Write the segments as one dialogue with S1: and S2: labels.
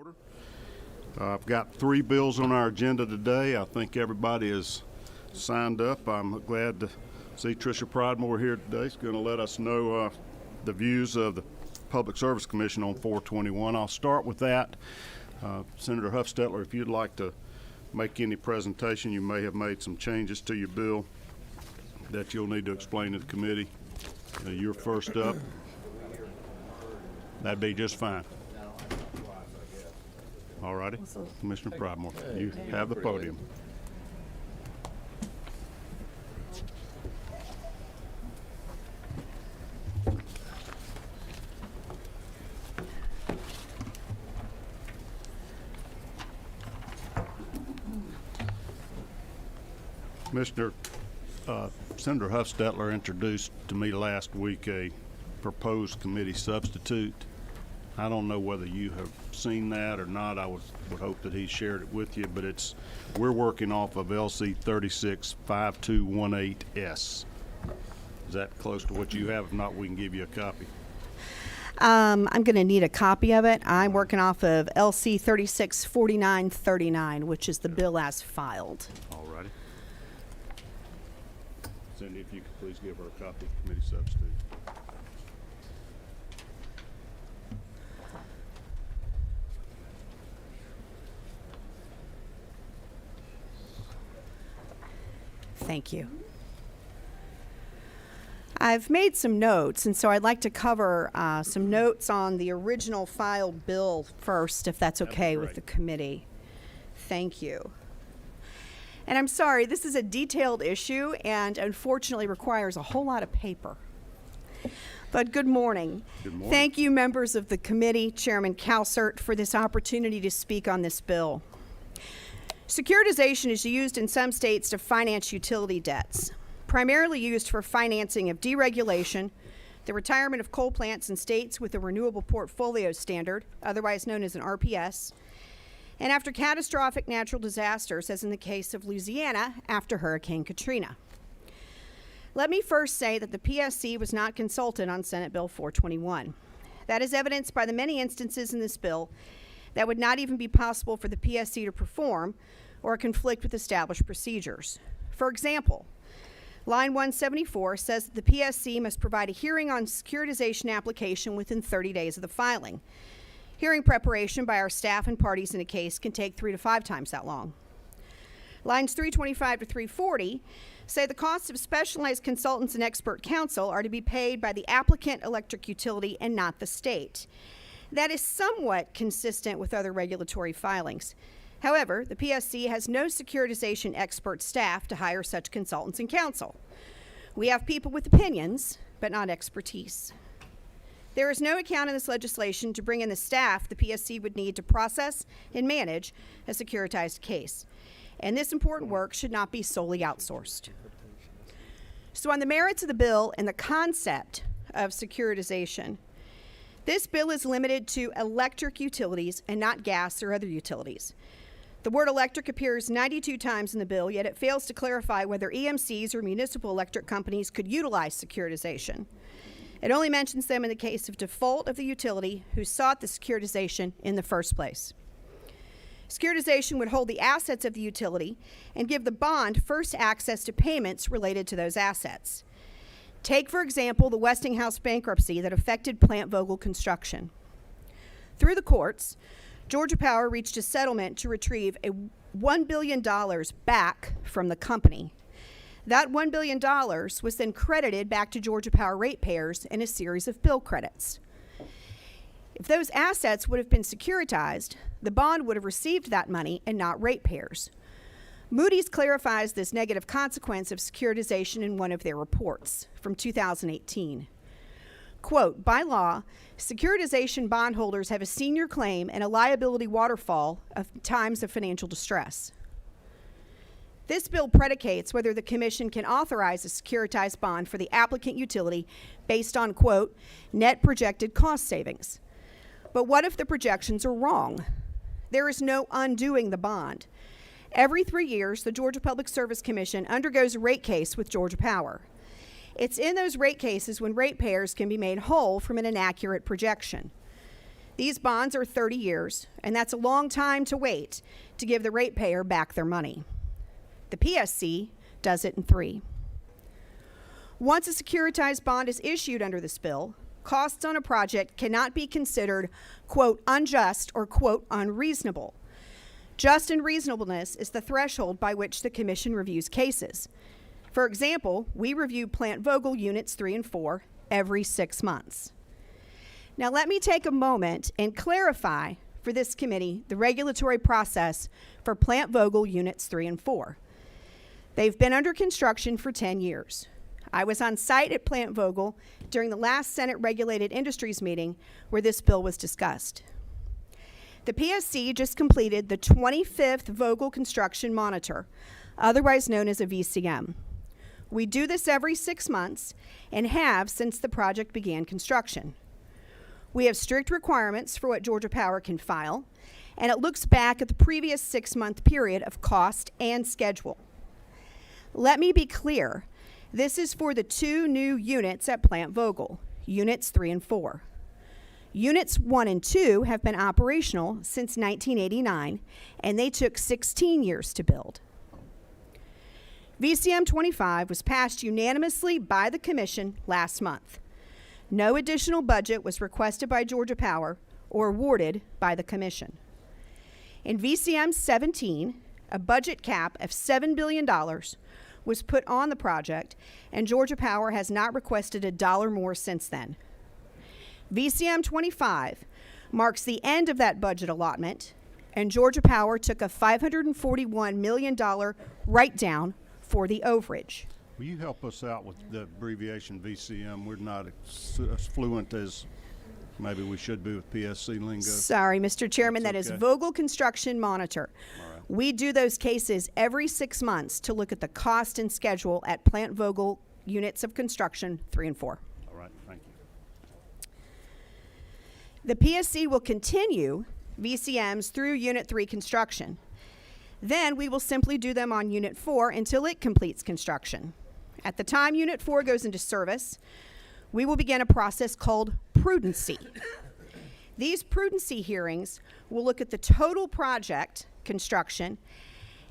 S1: Order. I've got 3 bills on our agenda today. I think everybody is signed up. I'm glad to see Tricia Pridemore here today. She's going to let us know the views of the Public Service Commission on 421. I'll start with that. Senator Huffstetler, if you'd like to make any presentation, you may have made some changes to your bill that you'll need to explain to the committee. You're first up. That'd be just fine. All righty. Commissioner Pridemore, you have the podium. Commissioner, Senator Huffstetler introduced to me last week a proposed committee substitute. I don't know whether you have seen that or not. I would hope that he shared it with you, but we're working off of LC 365218S. Is that close to what you have? If not, we can give you a copy.
S2: I'm going to need a copy of it. I'm working off of LC 364939, which is the bill as filed.
S1: All righty. Cindy, if you could please give her a copy of committee substitute.
S2: Thank you. I've made some notes, and so I'd like to cover some notes on the original filed bill first, if that's okay with the committee. Thank you. And I'm sorry, this is a detailed issue and unfortunately requires a whole lot of paper. But good morning.
S1: Good morning.
S2: Thank you, members of the committee, Chairman Calcert, for this opportunity to speak on this bill. Securitization is used in some states to finance utility debts, primarily used for financing of deregulation, the retirement of coal plants in states with a renewable portfolio standard, otherwise known as an RPS, and after catastrophic natural disasters, as in the case of Louisiana after Hurricane Katrina. Let me first say that the PSC was not consulted on Senate Bill 421. That is evidenced by the many instances in this bill that would not even be possible for the PSC to perform or conflict with established procedures. For example, line 174 says that the PSC must provide a hearing on securitization application within 30 days of the filing. Hearing preparation by our staff and parties in a case can take 3 to 5 times that long. Lines 325 to 340 say the costs of specialized consultants and expert counsel are to be paid by the applicant electric utility and not the state. That is somewhat consistent with other regulatory filings. However, the PSC has no securitization expert staff to hire such consultants and counsel. We have people with opinions, but not expertise. There is no account in this legislation to bring in the staff the PSC would need to process and manage a securitized case. And this important work should not be solely outsourced. So on the merits of the bill and the concept of securitization, this bill is limited to electric utilities and not gas or other utilities. The word electric appears 92 times in the bill, yet it fails to clarify whether EMCs or municipal electric companies could utilize securitization. It only mentions them in the case of default of the utility who sought the securitization in the first place. Securitization would hold the assets of the utility and give the bond first access to payments related to those assets. Take, for example, the Westinghouse bankruptcy that affected Plant Vogtle construction. Through the courts, Georgia Power reached a settlement to retrieve $1 billion back from the company. That $1 billion was then credited back to Georgia Power ratepayers in a series of bill credits. If those assets would have been securitized, the bond would have received that money and not ratepayers. Moody's clarifies this negative consequence of securitization in one of their reports from 2018. Quote, by law, securitization bondholders have a senior claim and a liability waterfall of times of financial distress. This bill predicates whether the Commission can authorize a securitized bond for the applicant utility based on, quote, net projected cost savings. But what if the projections are wrong? There is no undoing the bond. Every 3 years, the Georgia Public Service Commission undergoes a rate case with Georgia Power. It's in those rate cases when ratepayers can be made whole from an inaccurate projection. These bonds are 30 years, and that's a long time to wait to give the ratepayer back their money. The PSC does it in 3. Once a securitized bond is issued under this bill, costs on a project cannot be considered, quote, unjust or, quote, unreasonable. Just and reasonableness is the threshold by which the Commission reviews cases. For example, we review Plant Vogtle Units 3 and 4 every 6 months. Now let me take a moment and clarify for this committee the regulatory process for Plant Vogtle Units 3 and 4. They've been under construction for 10 years. I was on site at Plant Vogtle during the last Senate Regulated Industries meeting where this bill was discussed. The PSC just completed the 25th Vogtle Construction Monitor, otherwise known as a VCM. We do this every 6 months and have since the project began construction. We have strict requirements for what Georgia Power can file, and it looks back at the previous 6-month period of cost and schedule. Let me be clear. This is for the 2 new units at Plant Vogtle, Units 3 and 4. Units 1 and 2 have been operational since 1989, and they took 16 years to build. VCM 25 was passed unanimously by the Commission last month. No additional budget was requested by Georgia Power or awarded by the Commission. In VCM 17, a budget cap of $7 billion was put on the project, and Georgia Power has not requested a dollar more since then. VCM 25 marks the end of that budget allotment, and Georgia Power took a $541 million write-down for the overage.
S1: Will you help us out with the abbreviation VCM? We're not as fluent as maybe we should be with PSC lingo.
S2: Sorry, Mr. Chairman,
S1: That's
S2: that is
S1: okay.
S2: Vogtle Construction Monitor.
S1: All right.
S2: We do those cases every 6 months to look at the cost and schedule at Plant Vogtle Units of Construction 3 and 4.
S1: All right, thank you.
S2: The PSC will continue VCMs through Unit 3 construction. Then we will simply do them on Unit 4 until it completes construction. At the time Unit 4 goes into service, we will begin a process called prudency. These prudency hearings will look at the total project construction,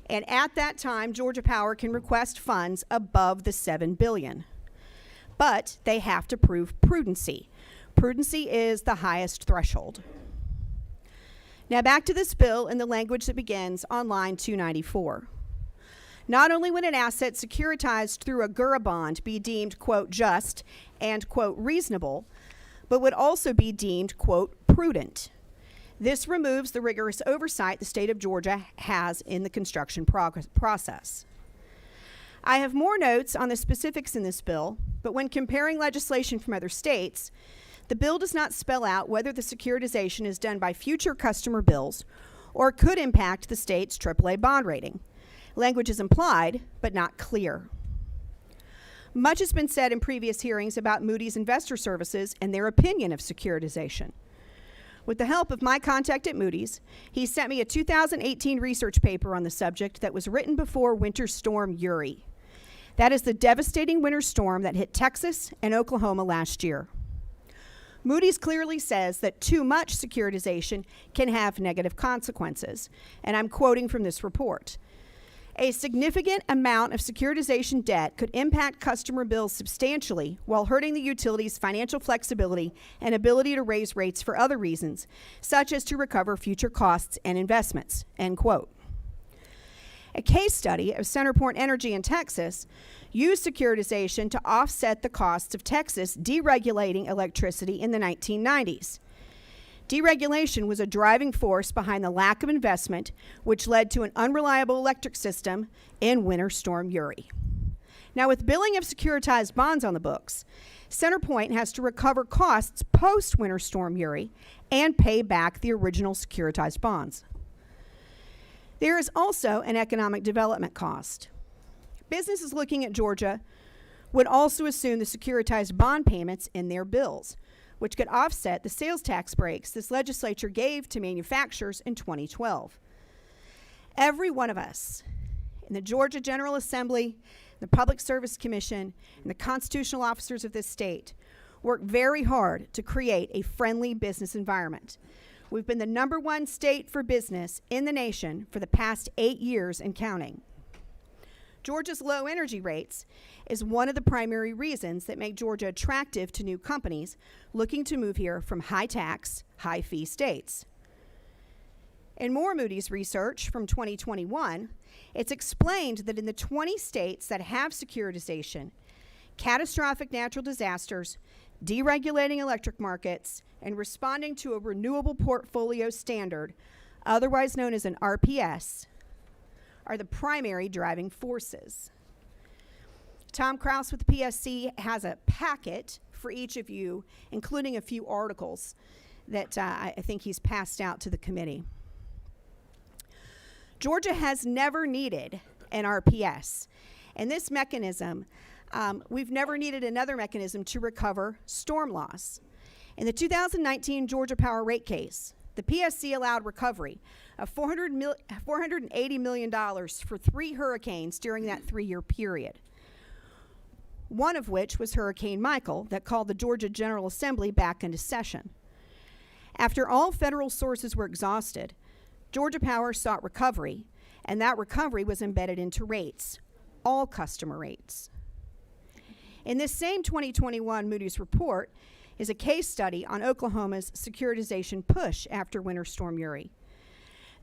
S2: and at that time, Georgia Power can request funds above the $7 billion. But they have to prove prudency. Prudency is the highest threshold. Now back to this bill in the language that begins on line 294. Not only would an asset securitized through a GURA bond be deemed, quote, just and, quote, reasonable, but would also be deemed, quote, prudent. This removes the rigorous oversight the state of Georgia has in the construction process. I have more notes on the specifics in this bill, but when comparing legislation from other states, the bill does not spell out whether the securitization is done by future customer bills or could impact the state's AAA bond rating. Language is implied, but not clear. Much has been said in previous hearings about Moody's Investor Services and their opinion of securitization. With the help of my contact at Moody's, he sent me a 2018 research paper on the subject that was written before Winter Storm Uri. That is the devastating winter storm that hit Texas and Oklahoma last year. Moody's clearly says that too much securitization can have negative consequences, and I'm quoting from this report. A significant amount of securitization debt could impact customer bills substantially while hurting the utility's financial flexibility and ability to raise rates for other reasons, such as to recover future costs and investments, end quote. A case study of CenterPoint Energy in Texas used securitization to offset the costs of Texas deregulating electricity in the 1990s. Deregulation was a driving force behind the lack of investment, which led to an unreliable electric system in Winter Storm Uri. Now, with billing of securitized bonds on the books, CenterPoint has to recover costs post-Winter Storm Uri and pay back the original securitized bonds. There is also an economic development cost. Businesses looking at Georgia would also assume the securitized bond payments in their bills, which could offset the sales tax breaks this legislature gave to manufacturers in 2012. Every one of us in the Georgia General Assembly, the Public Service Commission, and the constitutional officers of this state worked very hard to create a friendly business environment. We've been the #1 state for business in the nation for the past 8 years and counting. Georgia's low energy rates is one of the primary reasons that make Georgia attractive to new companies looking to move here from high tax, high fee states. In more Moody's research from 2021, it's explained that in the 20 states that have securitization, catastrophic natural disasters, deregulating electric markets, and responding to a renewable portfolio standard, otherwise known as an RPS, are the primary driving forces. Tom Kraus with the PSC has a packet for each of you, including a few articles that I think he's passed out to the committee. Georgia has never needed an RPS, and this mechanism, we've never needed another mechanism to recover storm loss. In the 2019 Georgia Power rate case, the PSC allowed recovery of $480 million for 3 hurricanes during that 3-year period, one of which was Hurricane Michael that called the Georgia General Assembly back into session. After all federal sources were exhausted, Georgia Power sought recovery, and that recovery was embedded into rates, all customer rates. In this same 2021 Moody's report is a case study on Oklahoma's securitization push after Winter Storm Uri.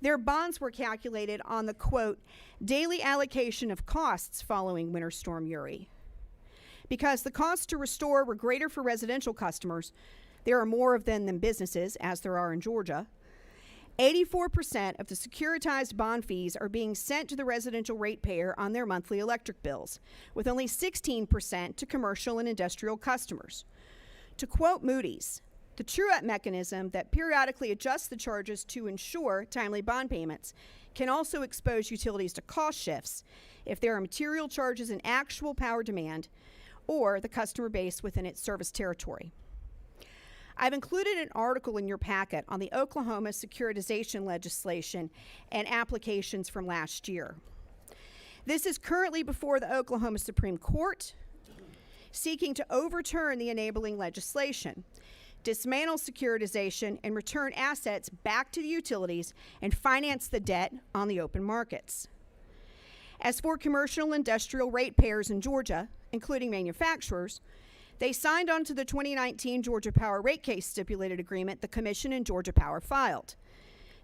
S2: Their bonds were calculated on the, quote, daily allocation of costs following Winter Storm Uri. Because the costs to restore were greater for residential customers, there are more of them than businesses, as there are in Georgia, 84% of the securitized bond fees are being sent to the residential ratepayer on their monthly electric bills, with only 16% to commercial and industrial customers. To quote Moody's, the true-up mechanism that periodically adjusts the charges to ensure timely bond payments can also expose utilities to cost shifts if there are material charges in actual power demand or the customer base within its service territory. I've included an article in your packet on the Oklahoma securitization legislation and applications from last year. This is currently before the Oklahoma Supreme Court, seeking to overturn the enabling legislation, dismantle securitization, and return assets back to the utilities and finance the debt on the open markets. As for commercial and industrial ratepayers in Georgia, including manufacturers, they signed on to the 2019 Georgia Power rate case stipulated agreement the Commission and Georgia Power filed.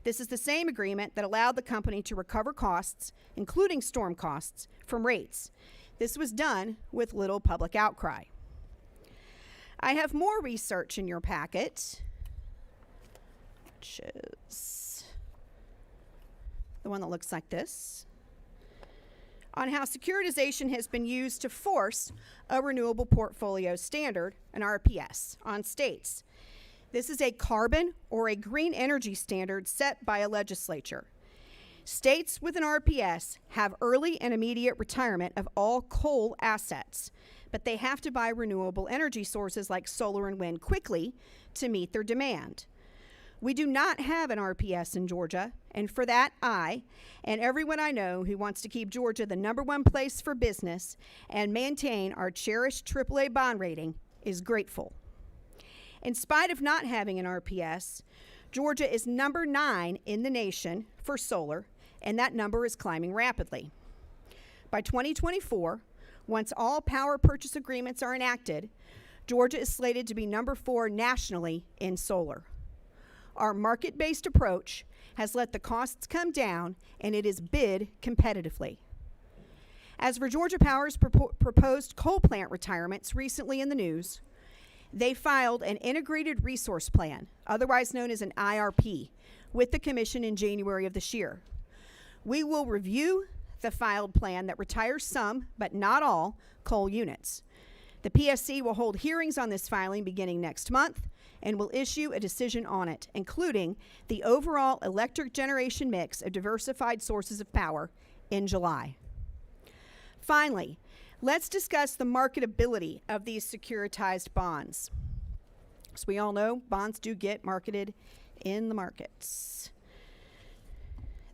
S2: This is the same agreement that allowed the company to recover costs, including storm costs, from rates. This was done with little public outcry. I have more research in your packet, which is the one that looks like this, on how securitization has been used to force a renewable portfolio standard, an RPS, on states. This is a carbon or a green energy standard set by a legislature. States with an RPS have early and immediate retirement of all coal assets, but they have to buy renewable energy sources like solar and wind quickly to meet their demand. We do not have an RPS in Georgia, and for that, I and everyone I know who wants to keep Georgia the #1 place for business and maintain our cherished AAA bond rating is grateful. In spite of not having an RPS, Georgia is #9 in the nation for solar, and that number is climbing rapidly. By 2024, once all power purchase agreements are enacted, Georgia is slated to be #4 nationally in solar. Our market-based approach has let the costs come down, and it is bid competitively. As for Georgia Power's proposed coal plant retirements recently in the news, they filed an integrated resource plan, otherwise known as an IRP, with the Commission in January of this year. We will review the filed plan that retires some, but not all, coal units. The PSC will hold hearings on this filing beginning next month and will issue a decision on it, including the overall electric generation mix of diversified sources of power, in July. Finally, let's discuss the marketability of these securitized bonds. As we all know, bonds do get marketed in the markets.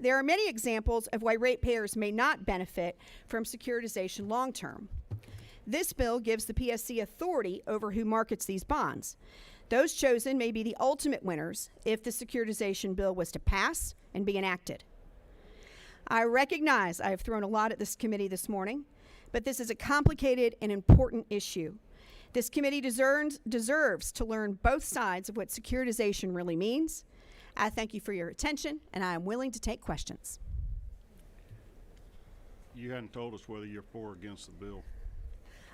S2: There are many examples of why ratepayers may not benefit from securitization long term. This bill gives the PSC authority over who markets these bonds. Those chosen may be the ultimate winners if the securitization bill was to pass and be enacted. I recognize I have thrown a lot at this committee this morning, but this is a complicated and important issue. This committee deserves to learn both sides of what securitization really means. I thank you for your attention, and I am willing to take questions.
S1: You hadn't told us whether you're for or against the bill.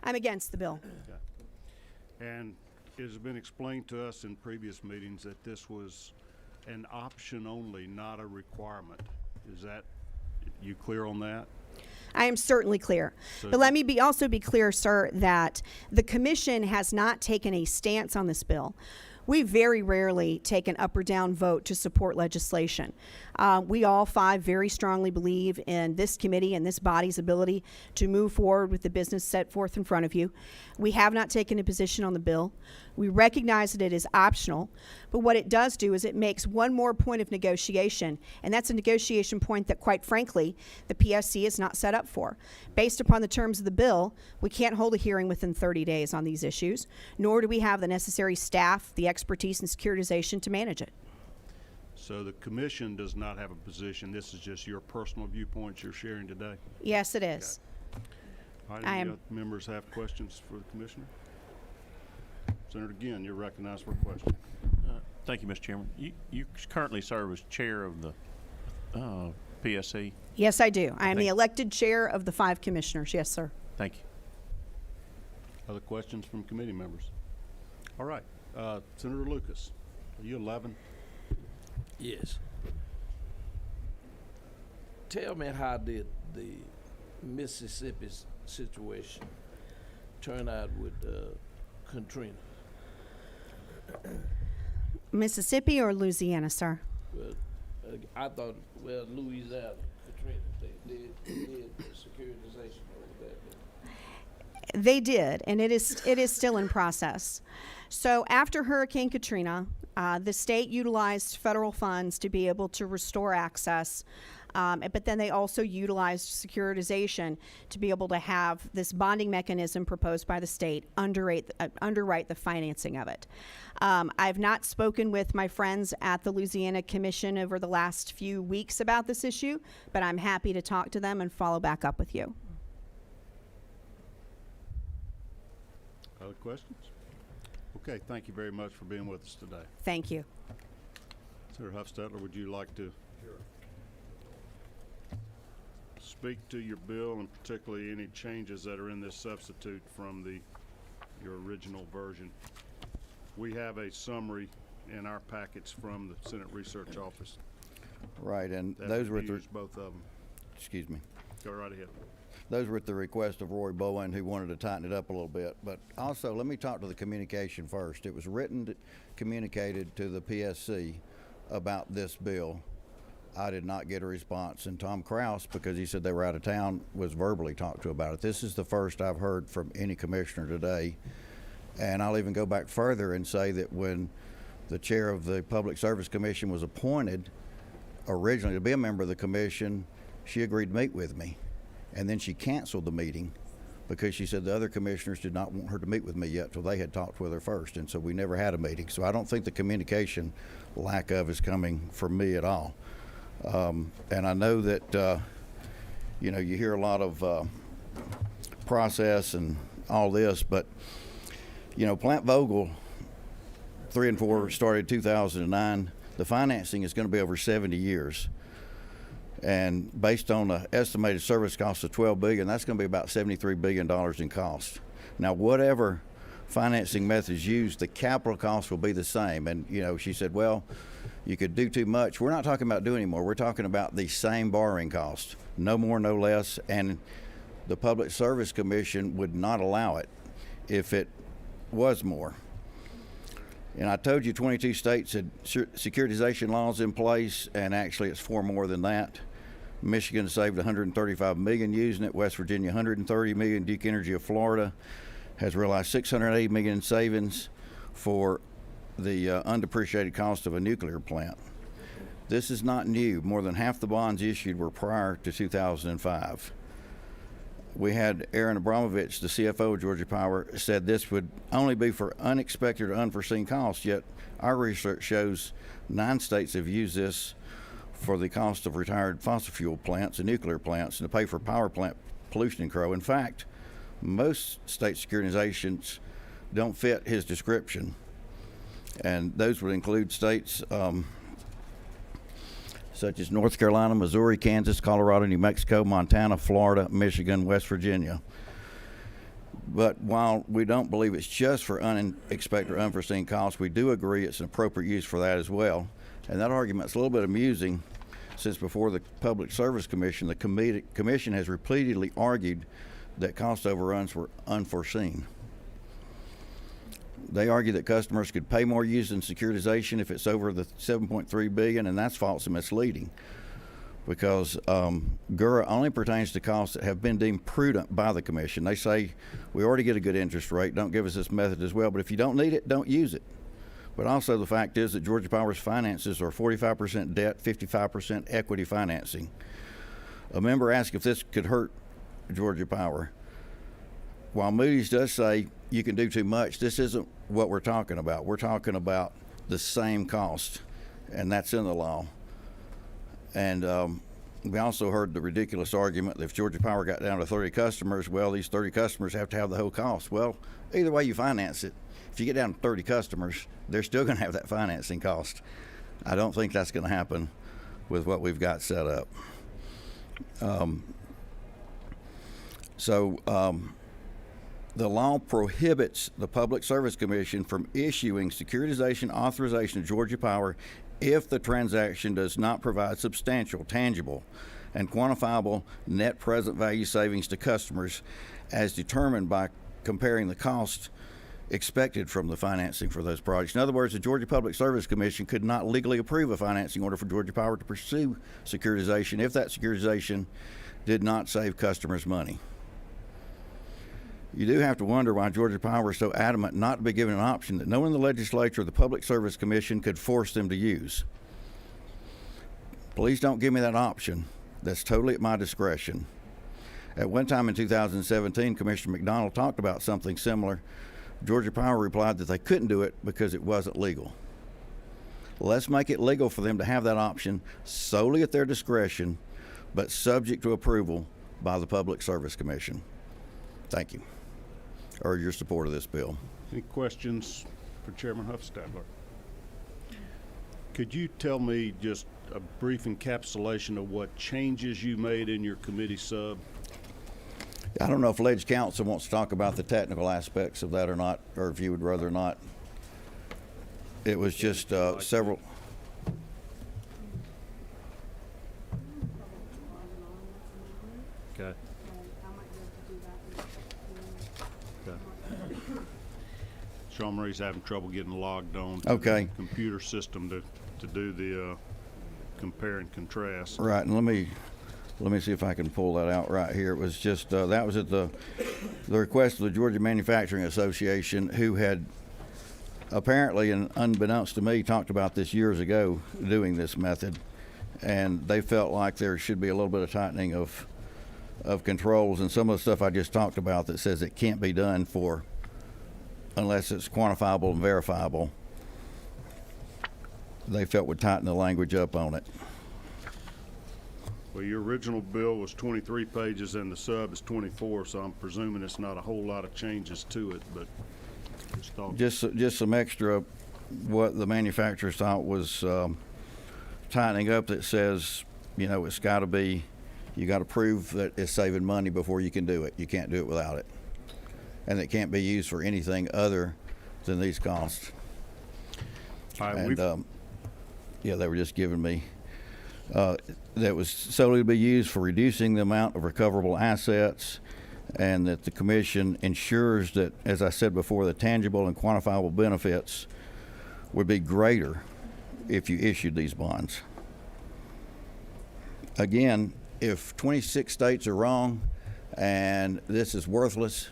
S2: I'm against the bill.
S1: Okay. And it has been explained to us in previous meetings that this was an option only, not a requirement. Is that, you clear on that?
S2: I am certainly clear.
S1: So
S2: But let me also be clear, sir, that the commission has not taken a stance on this bill. We very rarely take an up or down vote to support legislation. We all five very strongly believe in this committee and this body's ability to move forward with the business set forth in front of you. We have not taken a position on the bill. We recognize that it is optional, but what it does do is it makes one more point of negotiation, and that's a negotiation point that, quite frankly, the PSC is not set up for. Based upon the terms of the bill, we can't hold a hearing within 30 days on these issues, nor do we have the necessary staff, the expertise in securitization to manage it.
S1: So the commission does not have a position. This is just your personal viewpoints you're sharing today?
S2: Yes, it is.
S1: All right, any other members have questions for the commissioner? Senator Ginn, you're recognized for a question.
S3: Thank you, Mr. Chairman. You currently serve as chair of the PSC.
S2: Yes, I do. I am the
S3: Thank-
S2: elected chair of the 5 commissioners. Yes, sir.
S3: Thank you.
S1: Other questions from committee members? All right, Senator Lucas, are you 11?
S4: Yes. Tell me, how did the Mississippi situation turn out with Katrina?
S2: Mississippi or Louisiana, sir?
S4: Well, I thought, Louisiana, Katrina, they did the securitization over there.
S2: They did, and it is still in process. So after Hurricane Katrina, the state utilized federal funds to be able to restore access, but then they also utilized securitization to be able to have this bonding mechanism proposed by the state underwrite the financing of it. I've not spoken with my friends at the Louisiana Commission over the last few weeks about this issue, but I'm happy to talk to them and follow back up with you.
S1: Other questions? Okay, thank you very much for being with us today.
S2: Thank you.
S1: Senator Huffstetler, would you like to speak to your bill and particularly any changes that are in this substitute from your original version? We have a summary in our packets from the Senate Research Office.
S5: Right, and
S1: That
S5: those were
S1: reviews both of them.
S5: excuse me.
S1: Go right ahead.
S5: Those were at the request of Roy Bowen, who wanted to tighten it up a little bit. But also, let me talk to the communication first. It was communicated to the PSC about this bill. I did not get a response, and Tom Kraus, because he said they were out of town, was verbally talked to about it. This is the first I've heard from any commissioner today. And I'll even go back further and say that when the chair of the Public Service Commission was appointed originally to be a member of the commission, she agreed to meet with me. And then she canceled the meeting because she said the other commissioners did not want her to meet with me yet till they had talked with her first. And so we never had a meeting. So I don't think the communication lack of is coming from me at all. And I know that, you hear a lot of process and all this, but, Plant Vogel 3 and 4 started in 2009. The financing is going to be over 70 years. And based on the estimated service cost of $12 billion, that's going to be about $73 billion in cost. Now, whatever financing methods used, the capital cost will be the same. And, she said, well, you could do too much. We're not talking about doing anymore. We're talking about the same borrowing cost, no more, no less. And the Public Service Commission would not allow it if it was more. And I told you 22 states had securitization laws in place, and actually it's 4 more than that. Michigan saved $135 million using it. West Virginia, $130 million. Duke Energy of Florida has realized $680 million in savings for the undepreciated cost of a nuclear plant. This is not new. More than half the bonds issued were prior to 2005. we had Aaron Abramovich, the CFO of Georgia Power, said this would only be for unexpected or unforeseen costs, yet our research shows 9 states have used this for the cost of retired fossil fuel plants and nuclear plants and to pay for power plant pollution control. In fact, most state securitizations don't fit his description, and those would include states such as North Carolina, Missouri, Kansas, Colorado, New Mexico, Montana, Florida, Michigan, West Virginia. But while we don't believe it's just for unexpected or unforeseen costs, we do agree it's an appropriate use for that as well. And that argument's a little bit amusing, since before the Public Service Commission, the commission has repeatedly argued that cost overruns were unforeseen. They argue that customers could pay more using securitization if it's over the $7.3 billion, and that's false and misleading, because GURA only pertains to costs that have been deemed prudent by the commission. They say we already get a good interest rate, don't give us this method as well, but if you don't need it, don't use it. But also the fact is that Georgia Power's finances are 45% debt, 55% equity financing. A member asked if this could hurt Georgia Power. While Moody's does say you can do too much, this isn't what we're talking about. We're talking about the same cost, and that's in the law. And we also heard the ridiculous argument that if Georgia Power got down to 30 customers, well, these 30 customers have to have the whole cost. Well, either way you finance it, if you get down to 30 customers, they're still going to have that financing cost. I don't think that's going to happen with what we've got set up. The law prohibits the Public Service Commission from issuing securitization authorization to Georgia Power if the transaction does not provide substantial, tangible, and quantifiable net present value savings to customers as determined by comparing the cost expected from the financing for those projects. In other words, the Georgia Public Service Commission could not legally approve a financing order for Georgia Power to pursue securitization if that securitization did not save customers money. You do have to wonder why Georgia Power is so adamant not to be given an option that no one in the legislature or the Public Service Commission could force them to use. Please don't give me that option. That's totally at my discretion. At one time in 2017, Commissioner McDonald talked about something similar. Georgia Power replied that they couldn't do it because it wasn't legal. Let's make it legal for them to have that option solely at their discretion, but subject to approval by the Public Service Commission. Thank you. Urge your support of this bill.
S1: Any questions for Chairman Huffstadler? Could you tell me just a brief encapsulation of what changes you made in your committee sub?
S5: I don't know if Ledge Council wants to talk about the technical aspects of that or not, or if you would rather not. It was just several.
S1: Okay. Sean Marie's having trouble getting logged on to the computer system to do the compare and contrast.
S5: Right, and let me see if I can pull that out right here. It was just that was at the request of the Georgia Manufacturing Association, who had apparently, and unbeknownst to me, talked about this years ago, doing this method, and they felt like there should be a little bit of tightening of controls, and some of the stuff I just talked about that says it can't be done unless it's quantifiable and verifiable, they felt would tighten the language up on it.
S1: Well, your original bill was 23 pages and the sub is 24, so I'm presuming it's not a whole lot of changes to it, but
S5: just some extra what the manufacturers thought was tightening up, that says, you know, it's got to be, you got to prove that it's saving money before you can do it. You can't do it without it. And it can't be used for anything other than these costs. And yeah, they were just giving me that was solely to be used for reducing the amount of recoverable assets, and that the commission ensures that, as I said before, the tangible and quantifiable benefits would be greater if you issued these bonds. Again, if 26 states are wrong and this is worthless,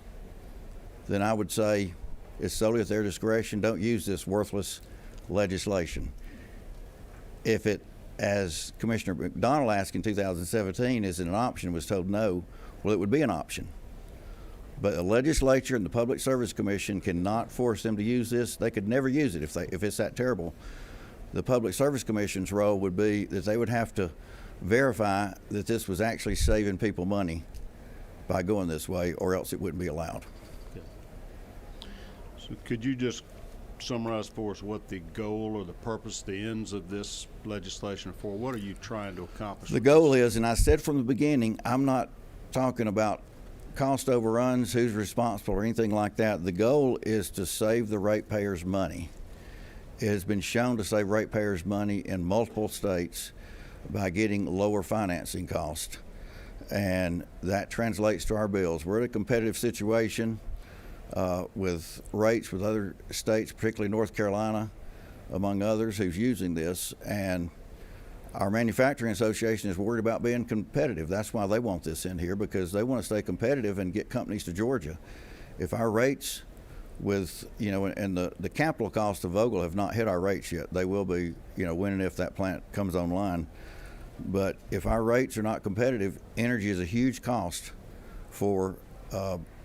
S5: then I would say it's solely at their discretion. Don't use this worthless legislation. If it, as Commissioner McDonald asked in 2017, is it an option, was told no, Well, it would be an option. But the legislature and the Public Service Commission cannot force them to use this. They could never use it if it's that terrible. The Public Service Commission's role would be that they would have to verify that this was actually saving people money by going this way, or else it wouldn't be allowed.
S1: So could you just summarize for us what the goal or the purpose, the ends of this legislation are for? What are you trying to accomplish?
S5: The goal is, and I said from the beginning, I'm not talking about cost overruns, who's responsible, or anything like that. The goal is to save the ratepayers money. It has been shown to save ratepayers money in multiple states by getting lower financing costs, and that translates to our bills. We're in a competitive situation with rates with other states, particularly North Carolina, among others, who's using this, and our manufacturing association is worried about being competitive. That's why they want this in here, because they want to stay competitive and get companies to Georgia. If our rates with, and the capital costs of Vogel have not hit our rates yet. They will be, when and if that plant comes online. But if our rates are not competitive, energy is a huge cost for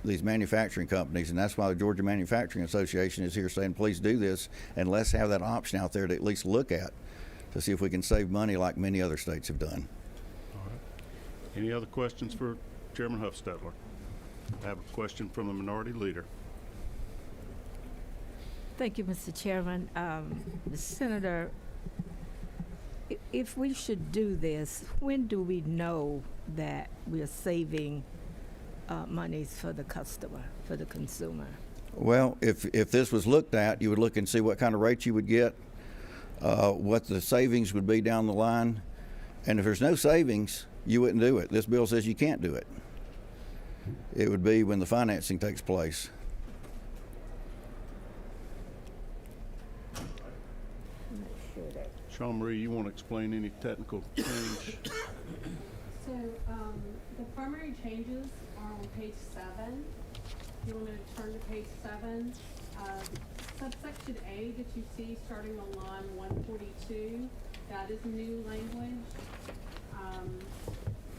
S5: these manufacturing companies, and that's why the Georgia Manufacturing Association is here saying, please do this, and let's have that option out there to at least look at to see if we can save money like many other states have done.
S1: All right. Any other questions for Chairman Huffstetler? I have a question from the Minority Leader.
S6: Thank you, Mr. Chairman. Senator, if we should do this, when do we know that we're saving monies for the customer, for the consumer?
S5: Well, if this was looked at, you would look and see what kind of rate you would get, what the savings would be down the line. And if there's no savings, you wouldn't do it. This bill says you can't do it. It would be when the financing takes place.
S1: Sean Marie, you want to explain any technical change?
S7: So, the primary changes are on page 7. If you want to turn to page 7, subsection A that you see starting on line 142, that is new language.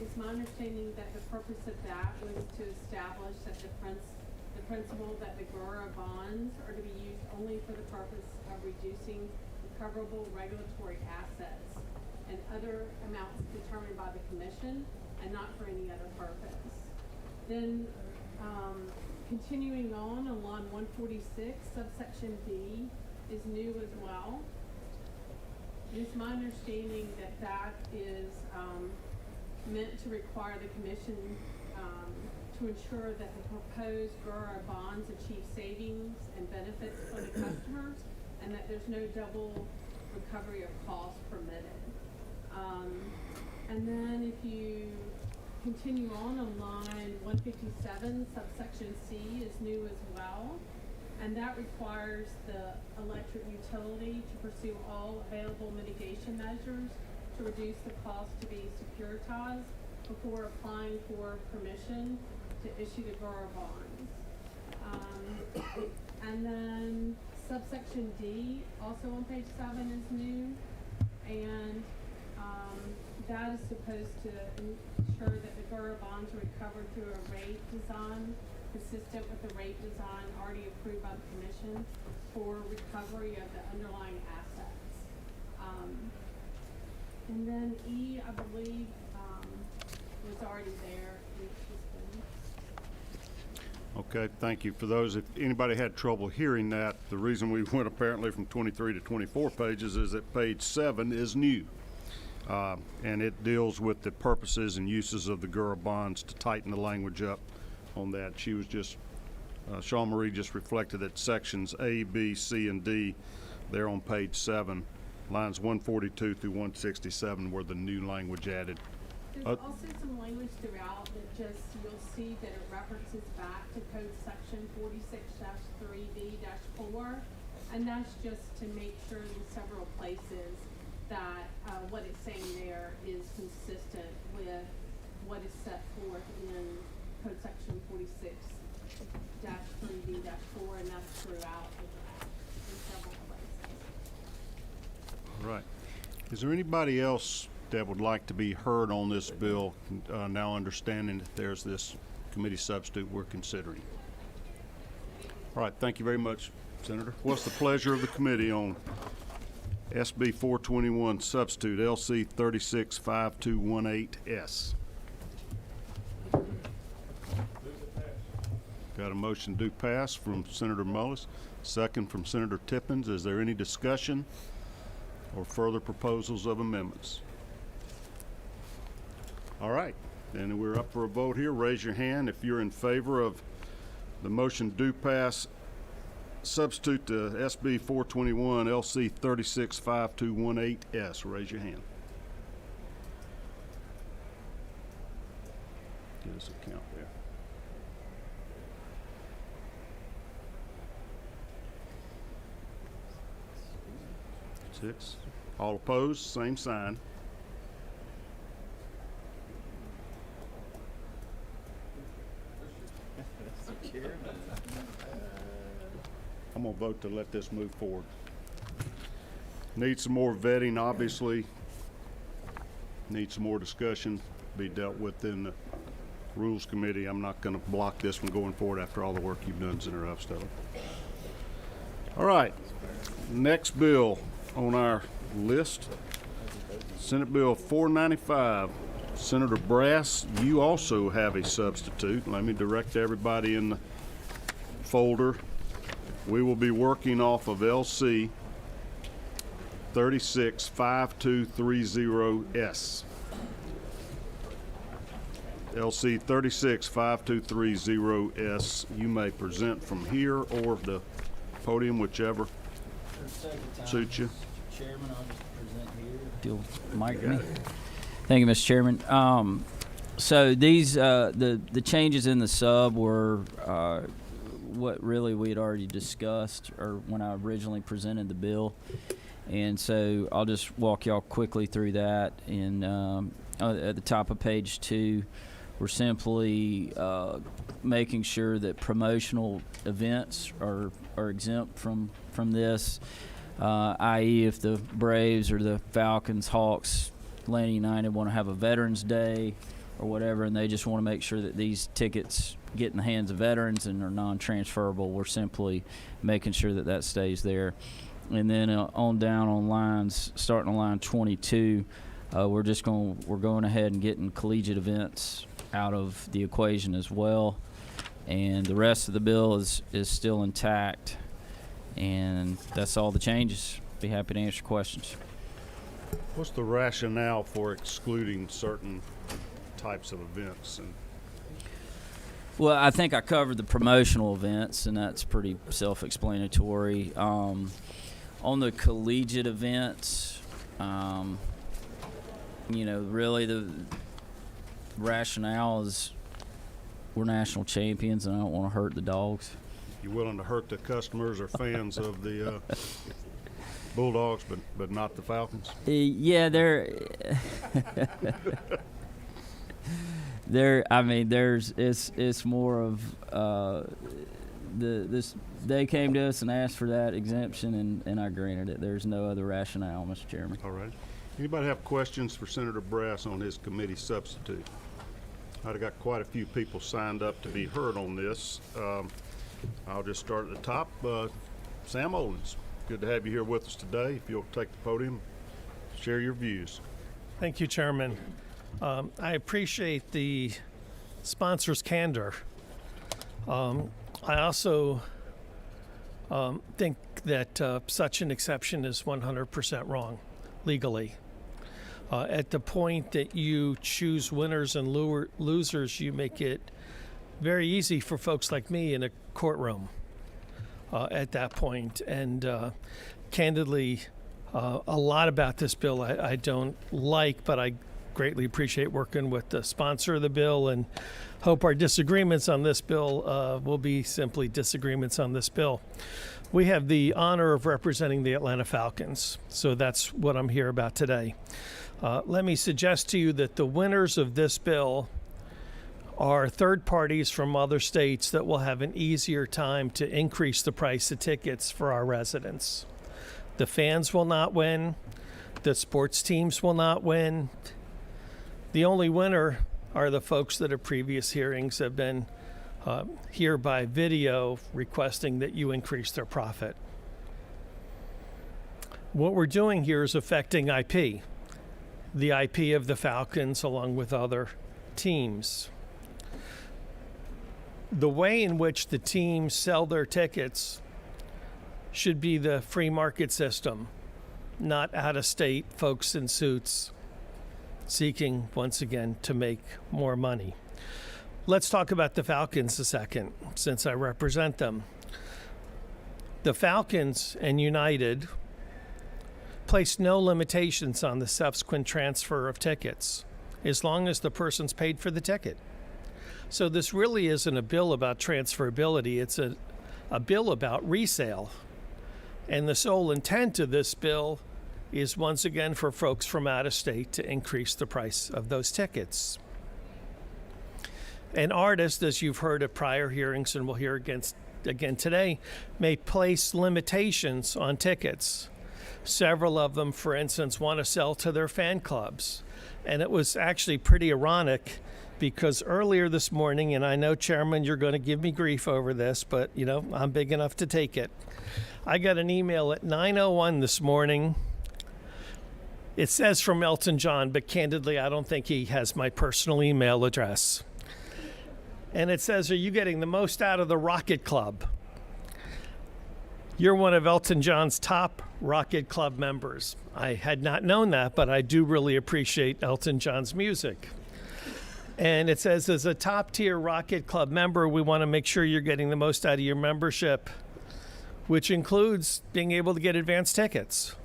S7: It's my understanding that the purpose of that was to establish that the principle that the GURA bonds are to be used only for the purpose of reducing recoverable regulatory assets and other amounts determined by the commission and not for any other purpose. Then continuing on line 146, subsection D is new as well. It's my understanding that that is meant to require the commission to ensure that the proposed GURA bonds achieve savings and benefits for the customers, and that there's no double recovery of costs permitted. And then if you continue on line 157, subsection C is new as well, and that requires the electric utility to pursue all available mitigation measures to reduce the cost to be securitized before applying for permission to issue the GURA bonds. And then subsection D, also on page 7, is new, and that is supposed to ensure that the GURA bonds are recovered through a rate design consistent with the rate design already approved by the commission for recovery of the underlying assets. And then E, I believe, was already there, which is good.
S1: Okay, thank you. For those, if anybody had trouble hearing that, the reason we went apparently from 23 to 24 pages is that page 7 is new. And it deals with the purposes and uses of the GURA bonds to tighten the language up on that. She was just, Sean Marie just reflected that sections A, B, C, and D, they're on page 7. Lines 142 through 167 were the new language added.
S7: There's also some language throughout that just, you'll see that it references back to code section 46-3B-4, and that's just to make sure in several places that what it's saying there is consistent with what is set forth in code section 46-3B-4, and that's throughout in several places.
S1: All right. Is there anybody else that would like to be heard on this bill, now understanding that there's this committee substitute we're considering? All right, thank you very much, Senator. What's the pleasure of the committee on SB 421 substitute LC 365218S? Got a motion to pass from Senator Mullis, second from Senator Tippins. Is there any discussion or further proposals of amendments? All right, then we're up for a vote here. Raise your hand if you're in favor of the motion to pass substitute to SB 421 LC 365218S. Raise your hand. Get us a count there. 6. All opposed, same sign. I'm gonna vote to let this move forward. Need some more vetting, obviously. Need some more discussion, be dealt with in the Rules Committee. I'm not gonna block this from going forward after all the work you've done, Senator Hufstedler. All right, next bill on our list, Senate Bill 495. Senator Brass, you also have a substitute. Let me direct everybody in the folder. We will be working off of LC 365230S. LC 365230S. You may present from here or the podium, whichever suits you.
S8: Chairman, I'll just present here. You'll mic me. Thank you, Mr. Chairman. So these the changes in the sub were what really we had already discussed, or when I originally presented the bill, and so I'll just walk y'all quickly through that. And at the top of page 2, we're simply making sure that promotional events are exempt from this, i.e. if the Braves or the Falcons, Hawks, Atlanta United want to have a Veterans Day or whatever, and they just want to make sure that these tickets get in the hands of veterans and are non-transferable, we're simply making sure that that stays there. And then on down on lines, starting on line 22, we're going ahead and getting collegiate events out of the equation as well. And the rest of the bill is still intact. And that's all the changes. Be happy to answer questions.
S1: What's the rationale for excluding certain types of events? And
S8: Well, I think I covered the promotional events, and that's pretty self-explanatory. On the collegiate events, really the rationale is we're national champions, and I don't want to hurt the dogs.
S1: you willing to hurt the customers or fans of the Bulldogs, but not the Falcons?
S8: Yeah, it's more of they came to us and asked for that exemption, and I granted it. There's no other rationale, Mr. Chairman.
S1: All right. Anybody have questions for Senator Brass on his committee substitute? I've got quite a few people signed up to be heard on this. I'll just start at the top. Sam Owens, good to have you here with us today. If you'll take the podium, share your views.
S9: Thank you, Chairman. I appreciate the sponsor's candor. I also think that such an exception is 100% wrong legally. At the point that you choose winners and losers, you make it very easy for folks like me in a courtroom at that point. And candidly, a lot about this bill I don't like, but I greatly appreciate working with the sponsor of the bill, and hope our disagreements on this bill will be simply disagreements on this bill. We have the honor of representing the Atlanta Falcons, so that's what I'm here about today. Let me suggest to you that the winners of this bill are third parties from other states that will have an easier time to increase the price of tickets for our residents. The fans will not win. The sports teams will not win. The only winner are the folks that at previous hearings have been here by video requesting that you increase their profit. What we're doing here is affecting IP, the IP of the Falcons along with other teams. The way in which the teams sell their tickets should be the free market system, not out-of-state folks in suits seeking, once again, to make more money. Let's talk about the Falcons a second, since I represent them. The Falcons and United place no limitations on the subsequent transfer of tickets, as long as the person's paid for the ticket. So this really isn't a bill about transferability, it's a bill about resale. And the sole intent of this bill is once again for folks from out of state to increase the price of those tickets. An artist, as you've heard at prior hearings and we'll hear again today, may place limitations on tickets. Several of them, for instance, want to sell to their fan clubs. And it was actually pretty ironic because earlier this morning, and I know, Chairman, you're going to give me grief over this, but, you know, I'm big enough to take it. I got an email at 9:01 this morning. It says from Elton John, but candidly, I don't think he has my personal email address. And it says, are you getting the most out of the Rocket Club? You're one of Elton John's top Rocket Club members. I had not known that, but I do really appreciate Elton John's music. And it says, as a top-tier Rocket Club member, we want to make sure you're getting the most out of your membership, which includes being able to get advance tickets.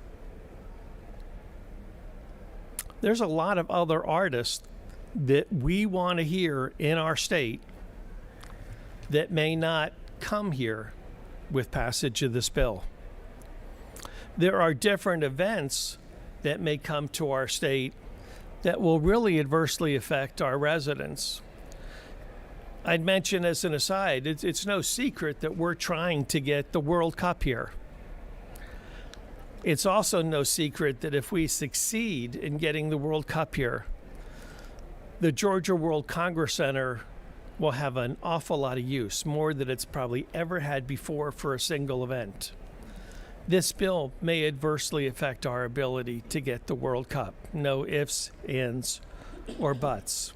S9: There's a lot of other artists that we want to hear in our state that may not come here with passage of this bill. There are different events that may come to our state that will really adversely affect our residents. I'd mention as an aside, it's no secret that we're trying to get the World Cup here. It's also no secret that if we succeed in getting the World Cup here, the Georgia World Congress Center will have an awful lot of use, more than it's probably ever had before for a single event. This bill may adversely affect our ability to get the World Cup. No ifs, ands, or buts.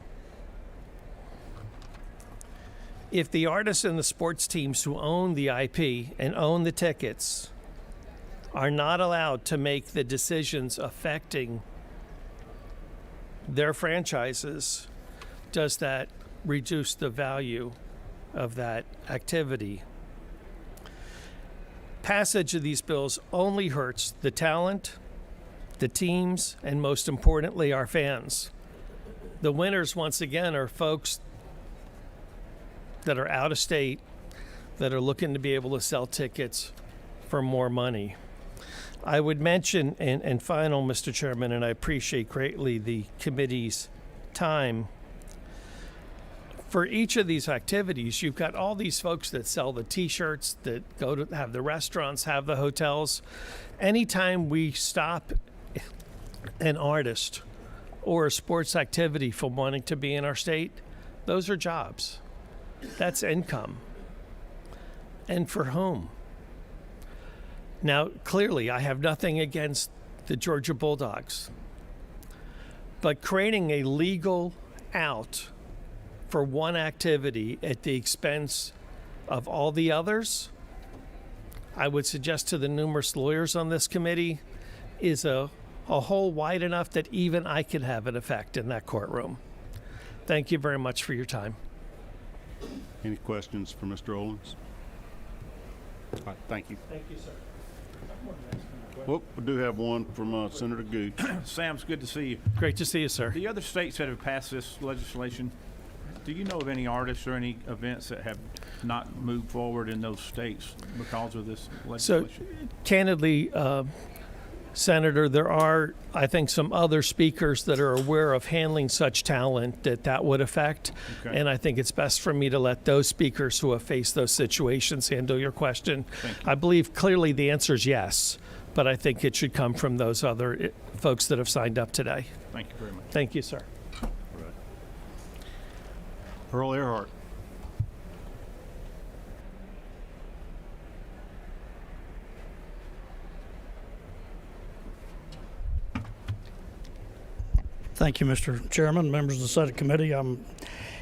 S9: If the artists and the sports teams who own the IP and own the tickets are not allowed to make the decisions affecting their franchises, does that reduce the value of that activity? Passage of these bills only hurts the talent, the teams, and most importantly, our fans. The winners, once again, are folks that are out of state that are looking to be able to sell tickets for more money. I would mention, and final, Mr. Chairman, and I appreciate greatly the committee's time. For each of these activities, you've got all these folks that sell the T-shirts, that go to have the restaurants, have the hotels. Anytime we stop an artist or a sports activity from wanting to be in our state, those are jobs. That's income. And for whom? Now, clearly, I have nothing against the Georgia Bulldogs, but creating a legal out for one activity at the expense of all the others, I would suggest to the numerous lawyers on this committee, is a hole wide enough that even I could have an effect in that courtroom. Thank you very much for your time.
S1: Any questions for Mr. Owens? All right, thank you.
S9: Thank you, sir.
S1: Well, we do have one from Senator Gooch.
S10: Sam, it's good to see you.
S9: Great to see you, sir.
S10: The other states that have passed this legislation, do you know of any artists or any events that have not moved forward in those states because of this
S9: So,
S10: legislation?
S9: candidly, Senator, there are, I think, some other speakers that are aware of handling such talent that would affect.
S10: Okay.
S9: And I think it's best for me to let those speakers who have faced those situations handle your question. I believe clearly the answer is yes, but I think it should come from those other folks that have signed up today.
S10: Thank you very much.
S9: Thank you, sir.
S1: Earl Earhart.
S11: Thank you, Mr. Chairman, members of the Senate Committee. I'm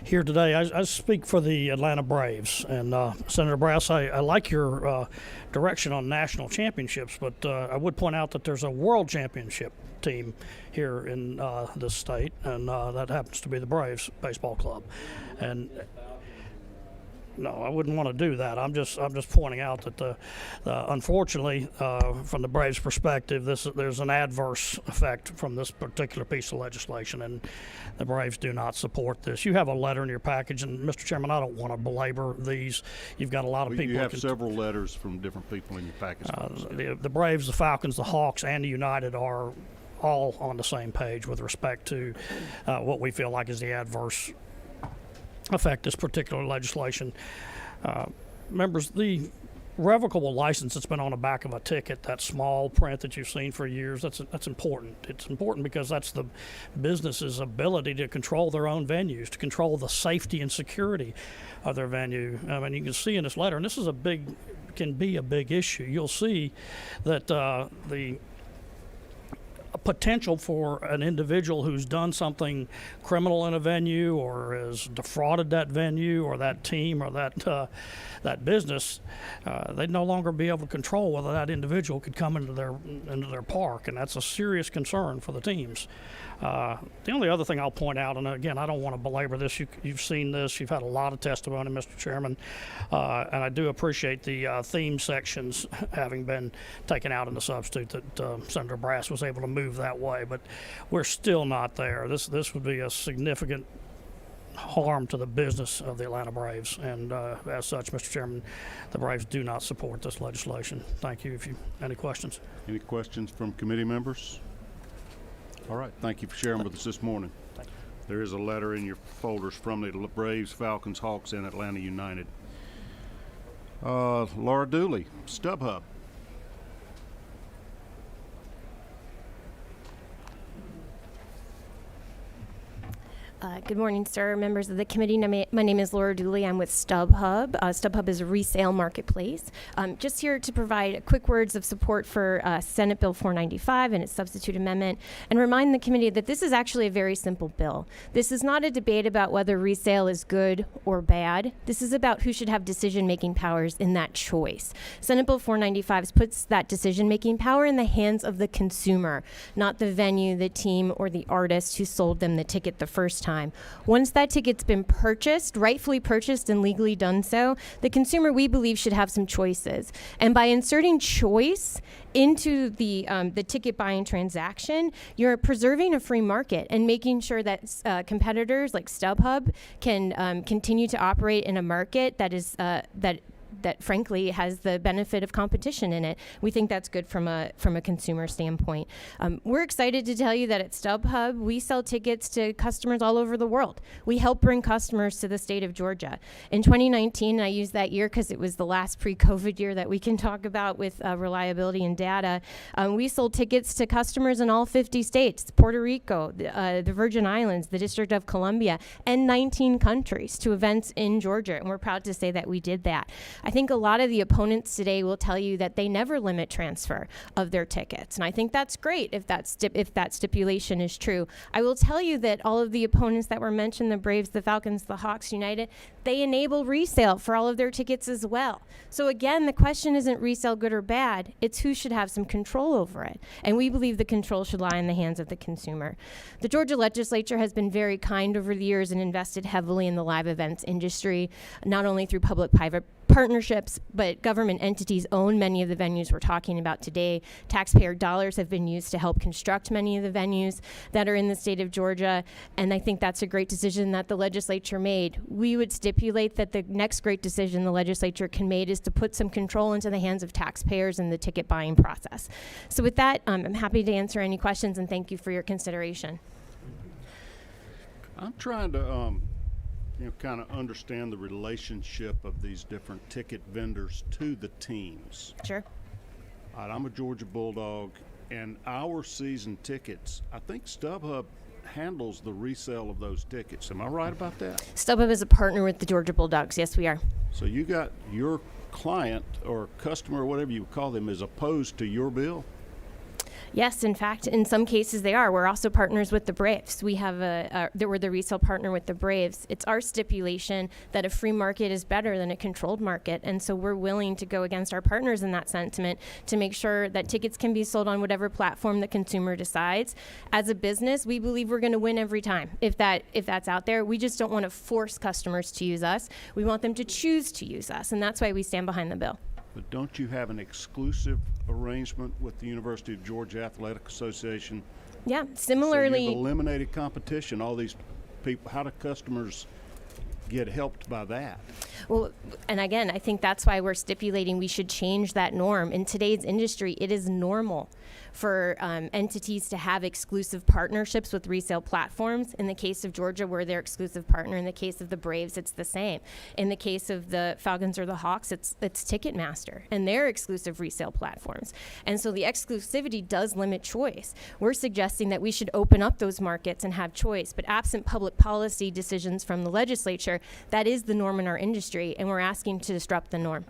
S11: here today. I speak for the Atlanta Braves. And Senator Brass, I like your direction on national championships, but I would point out that there's a world championship team here in this state, and that happens to be the Braves baseball club. And no, I wouldn't want to do that. I'm just pointing out that unfortunately, from the Braves' perspective, there's an adverse effect from this particular piece of legislation, and the Braves do not support this. You have a letter in your package, and Mr. Chairman, I don't want to belabor these. You've got a lot of people.
S1: You have several letters from different people in your package.
S11: The Braves, the Falcons, the Hawks, and the United are all on the same page with respect to what we feel like is the adverse affect this particular legislation. Members, the revocable license that's been on the back of a ticket, that small print that you've seen for years, that's important. It's important because that's the business's ability to control their own venues, to control the safety and security of their venue. I mean, you can see in this letter, and this is can be a big issue. You'll see that the potential for an individual who's done something criminal in a venue or has defrauded that venue or that team or that business, they'd no longer be able to control whether that individual could come into their park, and that's a serious concern for the teams. The only other thing I'll point out, and again, I don't want to belabor this, you've seen this, you've had a lot of testimony, Mr. Chairman, and I do appreciate the theme sections having been taken out in the substitute that Senator Brass was able to move that way, but we're still not there. This would be a significant harm to the business of the Atlanta Braves, and as such, Mr. Chairman, the Braves do not support this legislation. Thank you. If you any questions.
S1: Any questions from committee members? All right. Thank you for sharing with us this morning. There is a letter in your folders from the Braves, Falcons, Hawks, and Atlanta United. Laura Dooley, Stubhub.
S12: Good morning, sir. Members of the committee. My name is Laura Dooley. I'm with Stubhub. Stubhub is a resale marketplace. Just here to provide quick words of support for Senate Bill 495 and its substitute amendment, and remind the committee that this is actually a very simple bill. This is not a debate about whether resale is good or bad. This is about who should have decision-making powers in that choice. Senate Bill 495 puts that decision-making power in the hands of the consumer, not the venue, the team, or the artist who sold them the ticket the first time. Once that ticket's been purchased, rightfully purchased and legally done so, the consumer, we believe, should have some choices. And by inserting choice into the ticket buying transaction, you're preserving a free market and making sure that competitors like Stubhub can continue to operate in a market that is that frankly has the benefit of competition in it. We think that's good from a consumer standpoint. We're excited to tell you that at Stubhub, we sell tickets to customers all over the world. We help bring customers to the state of Georgia. In 2019, I use that year because it was the last pre-COVID year that we can talk about with reliability and data. We sold tickets to customers in all 50 states, Puerto Rico, the Virgin Islands, the District of Columbia, and 19 countries to events in Georgia. And we're proud to say that we did that. I think a lot of the opponents today will tell you that they never limit transfer of their tickets. And I think that's great if that stipulation is true. I will tell you that all of the opponents that were mentioned, the Braves, the Falcons, the Hawks, United, they enable resale for all of their tickets as well. So again, the question isn't resale good or bad, it's who should have some control over it. And we believe the control should lie in the hands of the consumer. The Georgia legislature has been very kind over the years and invested heavily in the live events industry, not only through public-private partnerships, but government entities own many of the venues we're talking about today. Taxpayer dollars have been used to help construct many of the venues that are in the state of Georgia, and I think that's a great decision that the legislature made. We would stipulate that the next great decision the legislature can make is to put some control into the hands of taxpayers in the ticket buying process. So with that, I'm happy to answer any questions, and thank you for your consideration.
S1: I'm trying to, kind of understand the relationship of these different ticket vendors to the teams.
S12: Sure.
S1: All right, I'm a Georgia Bulldog, and our season tickets, I think Stubhub handles the resale of those tickets. Am I right about that?
S12: Stubhub is a partner with the Georgia Bulldogs. Yes, we are.
S1: So you got your client or customer, or whatever you call them, is opposed to your bill?
S12: Yes, in fact, in some cases they are. We're also partners with the Braves. We have we're the resale partner with the Braves. It's our stipulation that a free market is better than a controlled market, and so we're willing to go against our partners in that sentiment to make sure that tickets can be sold on whatever platform the consumer decides. As a business, we believe we're going to win every time if that's out there. We just don't want to force customers to use us. We want them to choose to use us, and that's why we stand behind the bill.
S1: But don't you have an exclusive arrangement with the University of Georgia Athletic Association?
S12: Yeah,
S1: So
S12: similarly.
S1: you've eliminated competition. All these people, how do customers get helped by that?
S12: Well, and again, I think that's why we're stipulating we should change that norm. In today's industry, it is normal for entities to have exclusive partnerships with resale platforms. In the case of Georgia, we're their exclusive partner. In the case of the Braves, it's the same. In the case of the Falcons or the Hawks, it's Ticketmaster and their exclusive resale platforms. And so the exclusivity does limit choice. We're suggesting that we should open up those markets and have choice, but absent public policy decisions from the legislature, that is the norm in our industry, and we're asking to disrupt the norm.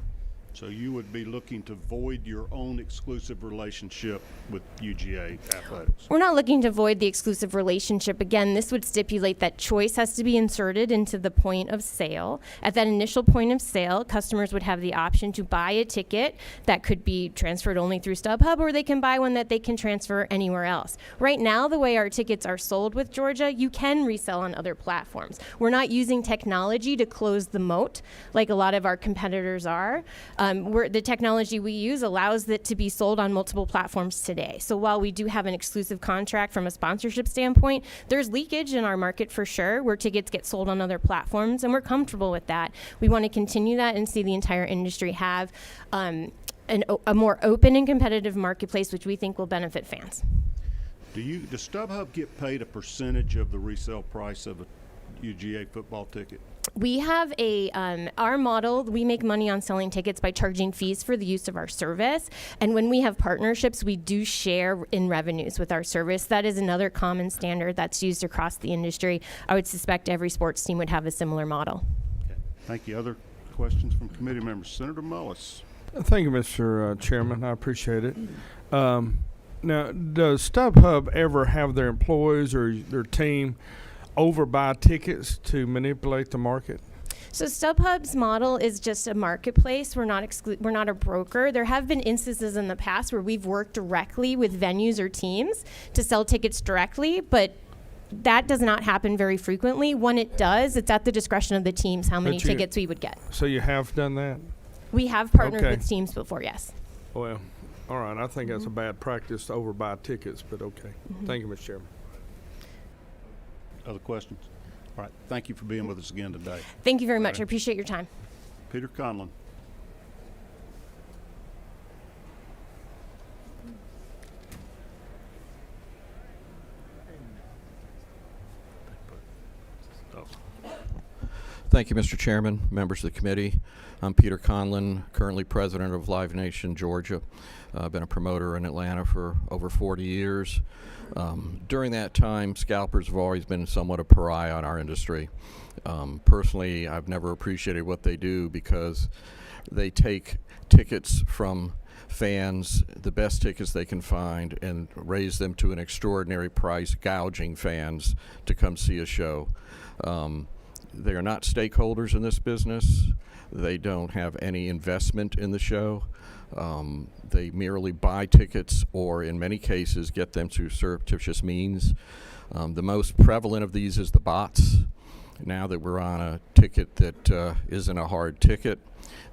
S1: So you would be looking to void your own exclusive relationship with UGA Athletics?
S12: We're not looking to void the exclusive relationship. Again, this would stipulate that choice has to be inserted into the point of sale. At that initial point of sale, customers would have the option to buy a ticket that could be transferred only through Stubhub, or they can buy one that they can transfer anywhere else. Right now, the way our tickets are sold with Georgia, you can resell on other platforms. We're not using technology to close the moat like a lot of our competitors are. The technology we use allows it to be sold on multiple platforms today. So while we do have an exclusive contract from a sponsorship standpoint, there's leakage in our market for sure, where tickets get sold on other platforms, and we're comfortable with that. We want to continue that and see the entire industry have a more open and competitive marketplace, which we think will benefit fans.
S1: Does StubHub get paid a percentage of the resale price of a UGA football ticket?
S12: We have our model, we make money on selling tickets by charging fees for the use of our service. And when we have partnerships, we do share in revenues with our service. That is another common standard that's used across the industry. I would suspect every sports team would have a similar model.
S1: Okay. Thank you. Other questions from committee members? Senator Mullis.
S13: Thank you, Mr. Chairman. I appreciate it. Now, does StubHub ever have their employees or their team overbuy tickets to manipulate the market?
S12: So StubHub's model is just a marketplace. We're not a broker. There have been instances in the past where we've worked directly with venues or teams to sell tickets directly, but that does not happen very frequently. When it does, it's at the discretion of the teams how many tickets we would get.
S13: So you have done that?
S12: We have partnered with teams before, yes.
S13: Well, all right. I think that's a bad practice to overbuy tickets, but okay. Thank you, Mr. Chairman.
S1: Other questions? All right. Thank you for being with us again today.
S12: Thank you very much. I appreciate your time.
S1: Peter Conlon.
S14: Thank you, Mr. Chairman, members of the committee. I'm Peter Conlon, currently president of Live Nation Georgia. I've been a promoter in Atlanta for over 40 years. During that time, scalpers have always been somewhat a pariah on our industry. Personally, I've never appreciated what they do because they take tickets from fans, the best tickets they can find, and raise them to an extraordinary price, gouging fans to come see a show. They are not stakeholders in this business. They don't have any investment in the show. They merely buy tickets or, in many cases, get them through surreptitious means. The most prevalent of these is the bots. Now that we're on a ticket that isn't a hard ticket,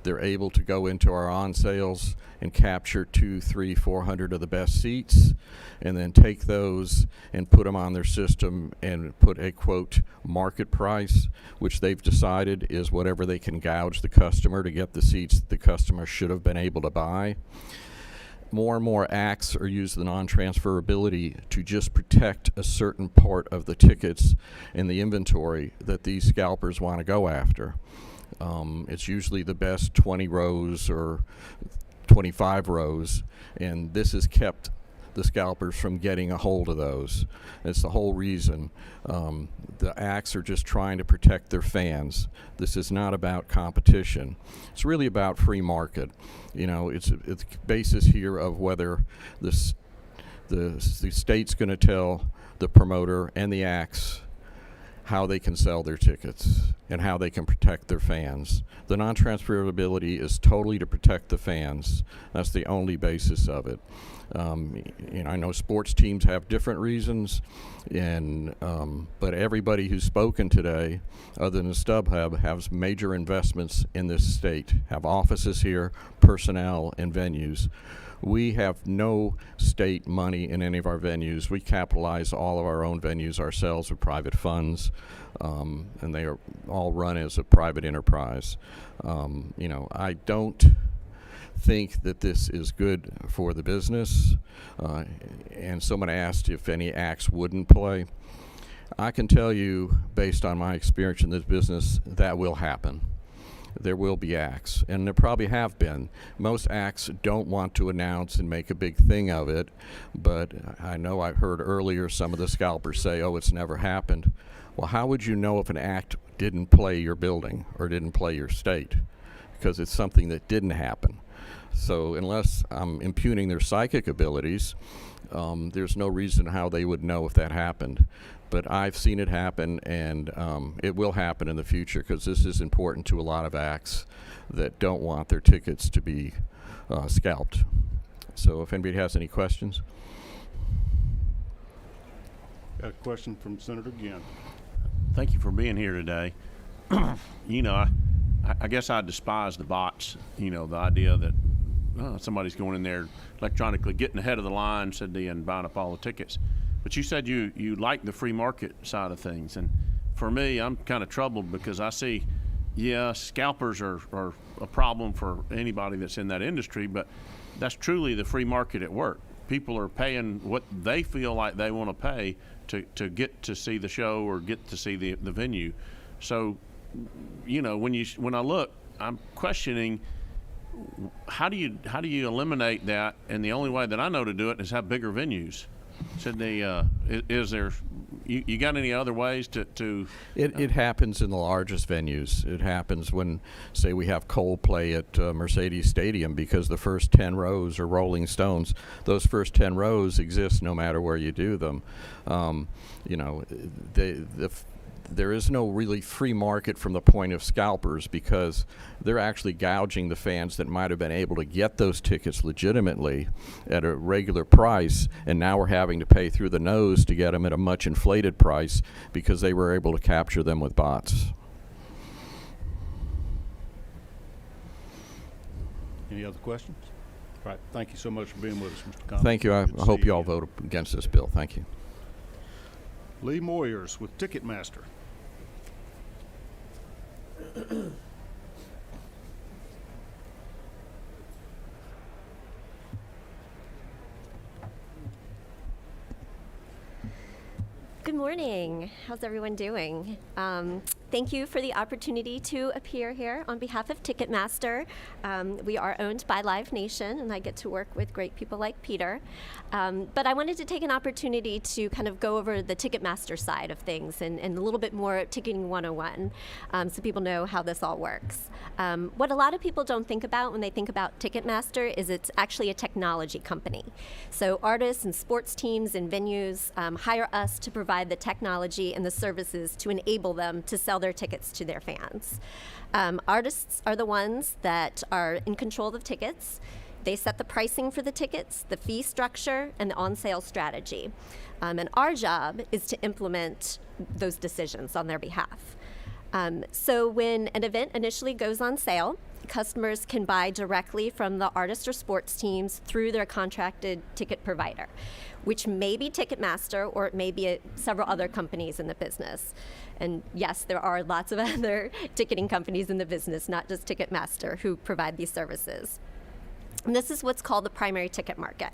S14: they're able to go into our on sales and capture 200, 300, 400 of the best seats, and then take those and put them on their system and put a quote market price, which they've decided is whatever they can gouge the customer to get the seats that the customer should have been able to buy. More and more acts are using the non-transferability to just protect a certain part of the tickets in the inventory that these scalpers want to go after. It's usually the best 20 rows or 25 rows, and this has kept the scalpers from getting a hold of those. It's the whole reason. The acts are just trying to protect their fans. This is not about competition. It's really about free market. You know, it's basis here of whether the state's going to tell the promoter and the acts how they can sell their tickets and how they can protect their fans. The non-transferability is totally to protect the fans. That's the only basis of it. You know, I know sports teams have different reasons, and but everybody who's spoken today, other than Stubhub, has major investments in this state, have offices here, personnel, and venues. We have no state money in any of our venues. We capitalize all of our own venues ourselves with private funds, and they are all run as a private enterprise. You know, I don't think that this is good for the business. And someone asked if any acts wouldn't play. I can tell you, based on my experience in this business, that will happen. There will be acts, and there probably have been. Most acts don't want to announce and make a big thing of it, but I know I heard earlier some of the scalpers say, oh, it's never happened. Well, how would you know if an act didn't play your building or didn't play your state? Because it's something that didn't happen. So unless I'm impugning their psychic abilities, there's no reason how they would know if that happened. But I've seen it happen, and it will happen in the future, because this is important to a lot of acts that don't want their tickets to be scalped. So if anybody has any questions.
S1: Got a question from Senator Ginn.
S3: Thank you for being here today. You know, I guess I despise the bots, you know, the idea that somebody's going in there electronically getting ahead of the line, said they, and buying up all the tickets. But you said you like the free market side of things. And for me, I'm kind of troubled because I see, yeah, scalpers are a problem for anybody that's in that industry, but that's truly the free market at work. People are paying what they feel like they want to pay to get to see the show or get to see the venue. So, you know, when I look, I'm questioning how do you eliminate that? And the only way that I know to do it is have bigger venues. Said is there? You got any other ways to?
S14: It happens in the largest venues. It happens when, say, we have Coldplay at Mercedes Stadium, because the first 10 rows are Rolling Stones. Those first 10 rows exist no matter where you do them. You know, there is no really free market from the point of scalpers, because they're actually gouging the fans that might have been able to get those tickets legitimately at a regular price, and now we're having to pay through the nose to get them at a much inflated price because they were able to capture them with bots.
S1: Any other questions? All right. Thank you so much for being with us, Mr. Conlon.
S14: Thank you. I
S1: Good to
S14: hope
S1: see
S14: you all
S1: again.
S14: vote against this bill. Thank you.
S1: Lee Moyers with Ticketmaster.
S15: Good morning. How's everyone doing? Thank you for the opportunity to appear here on behalf of Ticketmaster. We are owned by Live Nation, and I get to work with great people like Peter. But I wanted to take an opportunity to kind of go over the Ticketmaster side of things and a little bit more ticketing 101, so people know how this all works. What a lot of people don't think about when they think about Ticketmaster is it's actually a technology company. So artists and sports teams and venues hire us to provide the technology and the services to enable them to sell their tickets to their fans. Artists are the ones that are in control of tickets. They set the pricing for the tickets, the fee structure, and the on-sale strategy. And our job is to implement those decisions on their behalf. So when an event initially goes on sale, customers can buy directly from the artist or sports teams through their contracted ticket provider, which may be Ticketmaster or it may be several other companies in the business. And yes, there are lots of other ticketing companies in the business, not just Ticketmaster, who provide these services. And this is what's called the primary ticket market.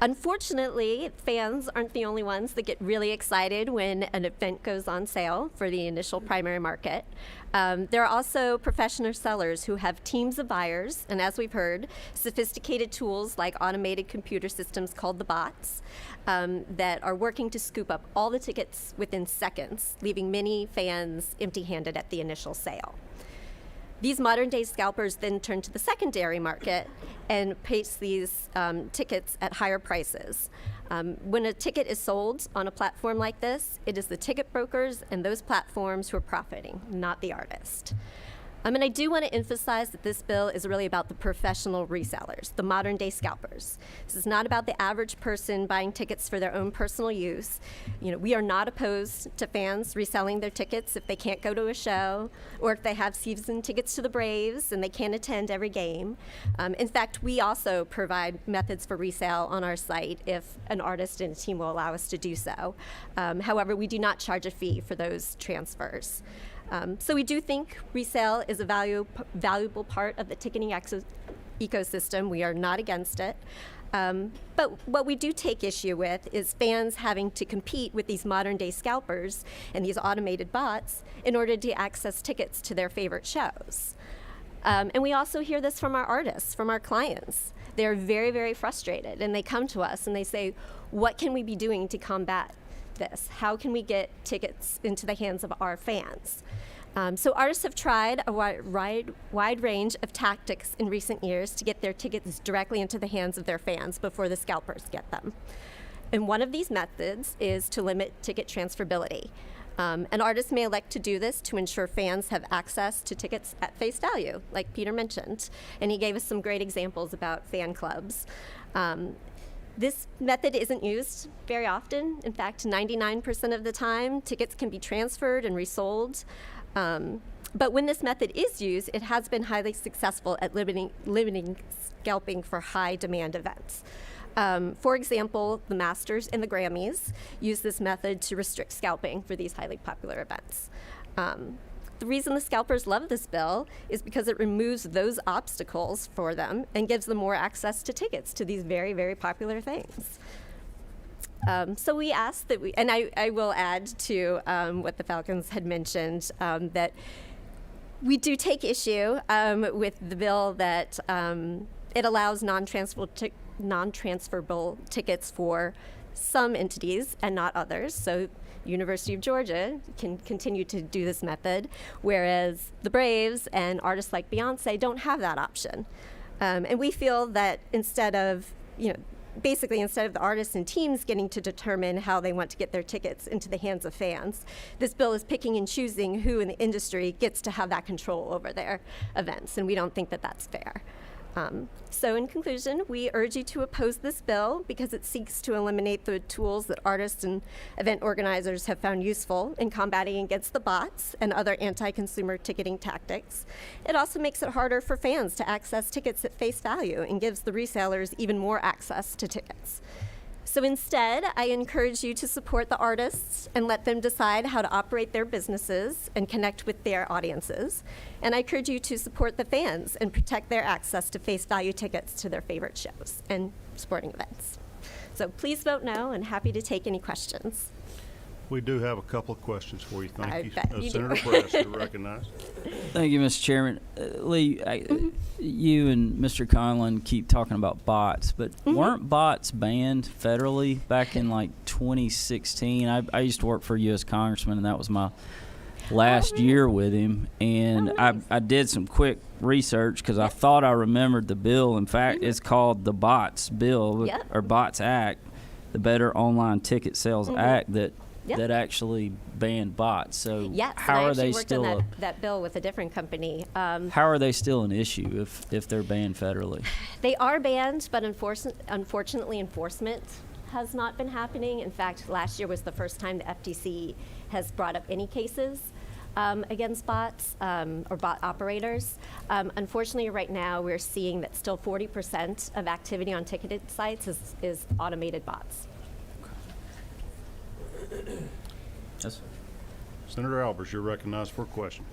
S15: Unfortunately, fans aren't the only ones that get really excited when an event goes on sale for the initial primary market. There are also professional sellers who have teams of buyers, and as we've heard, sophisticated tools like automated computer systems called the bots that are working to scoop up all the tickets within seconds, leaving many fans empty-handed at the initial sale. These modern-day scalpers then turn to the secondary market and place these tickets at higher prices. When a ticket is sold on a platform like this, it is the ticket brokers and those platforms who are profiting, not the artist. And I do want to emphasize that this bill is really about the professional resellers, the modern-day scalpers. This is not about the average person buying tickets for their own personal use. You know, we are not opposed to fans reselling their tickets if they can't go to a show or if they have season tickets to the Braves and they can't attend every game. In fact, we also provide methods for resale on our site if an artist and a team will allow us to do so. However, we do not charge a fee for those transfers. So we do think resale is a valuable part of the ticketing ecosystem. We are not against it. But what we do take issue with is fans having to compete with these modern-day scalpers and these automated bots in order to access tickets to their favorite shows. And we also hear this from our artists, from our clients. They're very, very frustrated, and they come to us and they say, what can we be doing to combat this? How can we get tickets into the hands of our fans? So artists have tried a wide range of tactics in recent years to get their tickets directly into the hands of their fans before the scalpers get them. And one of these methods is to limit ticket transferability. An artist may elect to do this to ensure fans have access to tickets at face value, like Peter mentioned. And he gave us some great examples about fan clubs. This method isn't used very often. In fact, 99% of the time, tickets can be transferred and resold. But when this method is used, it has been highly successful at limiting scalping for high demand events. For example, the Masters and the Grammys use this method to restrict scalping for these highly popular events. The reason the scalpers love this bill is because it removes those obstacles for them and gives them more access to tickets to these very, very popular things. So we asked that and I will add to what the Falcons had mentioned, that we do take issue with the bill that it allows non-transferable tickets for some entities and not others. So University of Georgia can continue to do this method, whereas the Braves and artists like Beyonce don't have that option. And we feel that instead of the artists and teams getting to determine how they want to get their tickets into the hands of fans, this bill is picking and choosing who in the industry gets to have that control over their events, and we don't think that that's fair. So in conclusion, we urge you to oppose this bill because it seeks to eliminate the tools that artists and event organizers have found useful in combating against the bots and other anti-consumer ticketing tactics. It also makes it harder for fans to access tickets at face value and gives the resellers even more access to tickets. So instead, I encourage you to support the artists and let them decide how to operate their businesses and connect with their audiences. And I encourage you to support the fans and protect their access to face value tickets to their favorite shows and sporting events. So please vote no, and happy to take any questions.
S1: We do have a couple of questions for you. Thank
S15: I
S1: you.
S15: bet you
S1: Senator
S15: do.
S1: Press, you're recognized.
S8: Thank you, Mr. Chairman. Lee, you and Mr. Conlon keep talking about bots, but weren't bots banned federally back in like 2016? I used to work for a U.S. congressman, and that was my last year with him. And I did some quick research because I thought I remembered the bill. In fact, it's called the Bots Bill or Bots Act, the Better Online Ticket Sales Act that actually banned bots. So
S15: yes,
S8: how are they
S15: still on that bill with a different company?
S8: How are they still an issue if they're banned federally?
S15: They are banned, but unfortunately enforcement has not been happening. In fact, last year was the first time the FTC has brought up any cases against bots or bot operators. Unfortunately, right now we're seeing that still 40% of activity on ticketed sites is automated bots.
S8: Yes.
S1: Senator Albers, you're recognized for a question.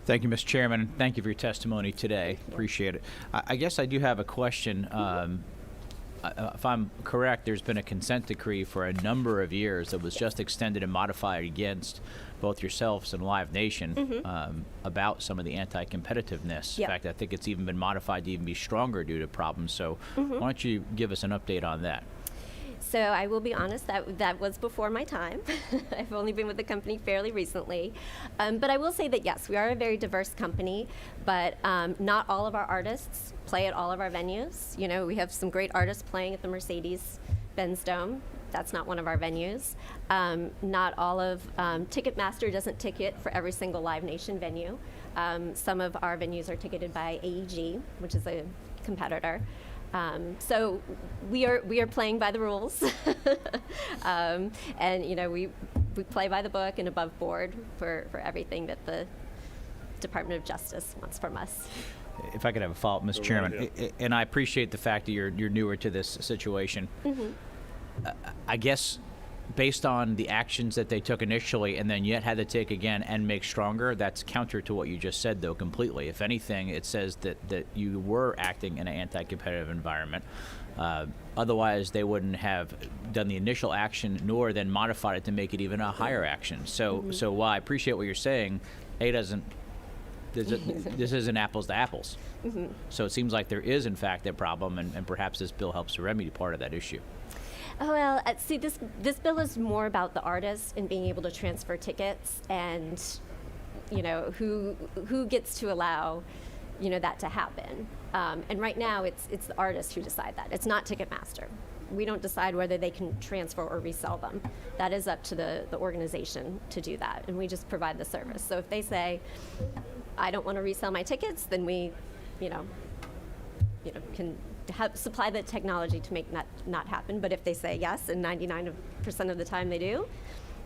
S16: Thank you, Mr. Chairman. Thank you for your testimony today. Appreciate it. I guess I do have a question. If I'm correct, there's been a consent decree for a number of years that was just extended and modified against both yourselves and Live Nation about some of the anti-competitiveness.
S15: Yep.
S16: In fact, I think it's even been modified to even be stronger due to problems. So why don't you give us an update on that?
S15: So I will be honest, that was before my time. I've only been with the company fairly recently. But I will say that, yes, we are a very diverse company, but not all of our artists play at all of our venues. You know, we have some great artists playing at the Mercedes-Benz Dome. That's not one of our venues. Not all of Ticketmaster doesn't ticket for every single Live Nation venue. Some of our venues are ticketed by AEG, which is a competitor. So we are playing by the rules, and you know we play by the book and above board for everything that the Department of Justice wants from us.
S16: If I could have a follow-up, Mr. Chairman, and I appreciate the fact that you're newer to this situation. I guess based on the actions that they took initially and then yet had to take again and make stronger, that's counter to what you just said, though, completely. If anything, it says that you were acting in an anti-competitive environment. Otherwise, they wouldn't have done the initial action nor then modified it to make it even a higher action. So while I appreciate what you're saying, this isn't apples to apples. So it seems like there is, in fact, a problem, and perhaps this bill helps to remedy part of that issue.
S15: Oh, well, see, this bill is more about the artists and being able to transfer tickets, and you know who gets to allow, you know, that to happen. And right now, it's the artists who decide that. It's not Ticketmaster. We don't decide whether they can transfer or resell them. That is up to the organization to do that, and we just provide the service. So if they say, I don't want to resell my tickets, then we, can supply the technology to make that not happen. But if they say yes, and 99% of the time they do,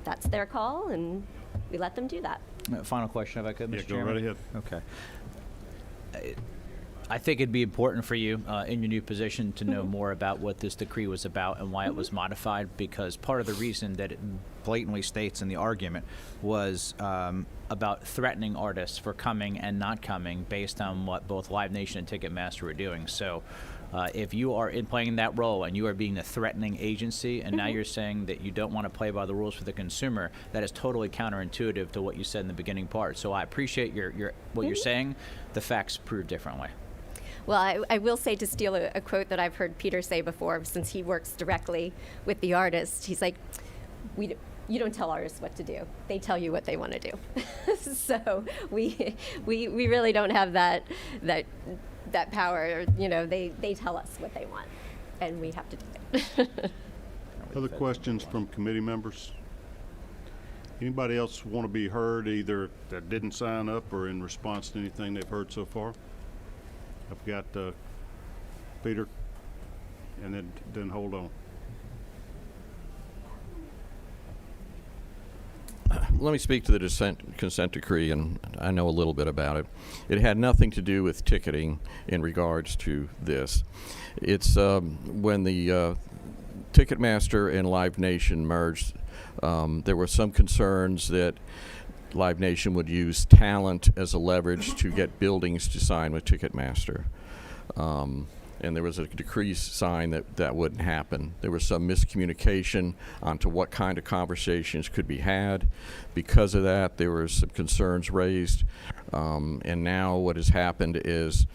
S15: that's their call, and we let them do that.
S16: Final question, if I could, Mr. Chairman.
S1: Go right ahead.
S16: Okay. I think it'd be important for you in your new position to know more about what this decree was about and why it was modified, because part of the reason that it blatantly states in the argument was about threatening artists for coming and not coming based on what both Live Nation and Ticketmaster were doing. So if you are playing that role and you are being the threatening agency, and now you're saying that you don't want to play by the rules for the consumer, that is totally counterintuitive to what you said in the beginning part. So I appreciate what you're saying. The facts prove differently.
S15: Well, I will say, to steal a quote that I've heard Peter say before, since he works directly with the artist, he's like, you don't tell artists what to do. They tell you what they want to do. So we really don't have that power. They tell us what they want, and we have to do it.
S1: Other questions from committee members? Anybody else want to be heard, either that didn't sign up or in response to anything they've heard so far? I've got Peter, and then hold on.
S14: Let me speak to the consent decree, and I know a little bit about it. It had nothing to do with ticketing in regards to this. It's when the Ticketmaster and Live Nation merged, there were some concerns that Live Nation would use talent as a leverage to get buildings to sign with Ticketmaster. And there was a decree signed that wouldn't happen. There was some miscommunication onto what kind of conversations could be had. Because of that, there were some concerns raised. And now what has happened is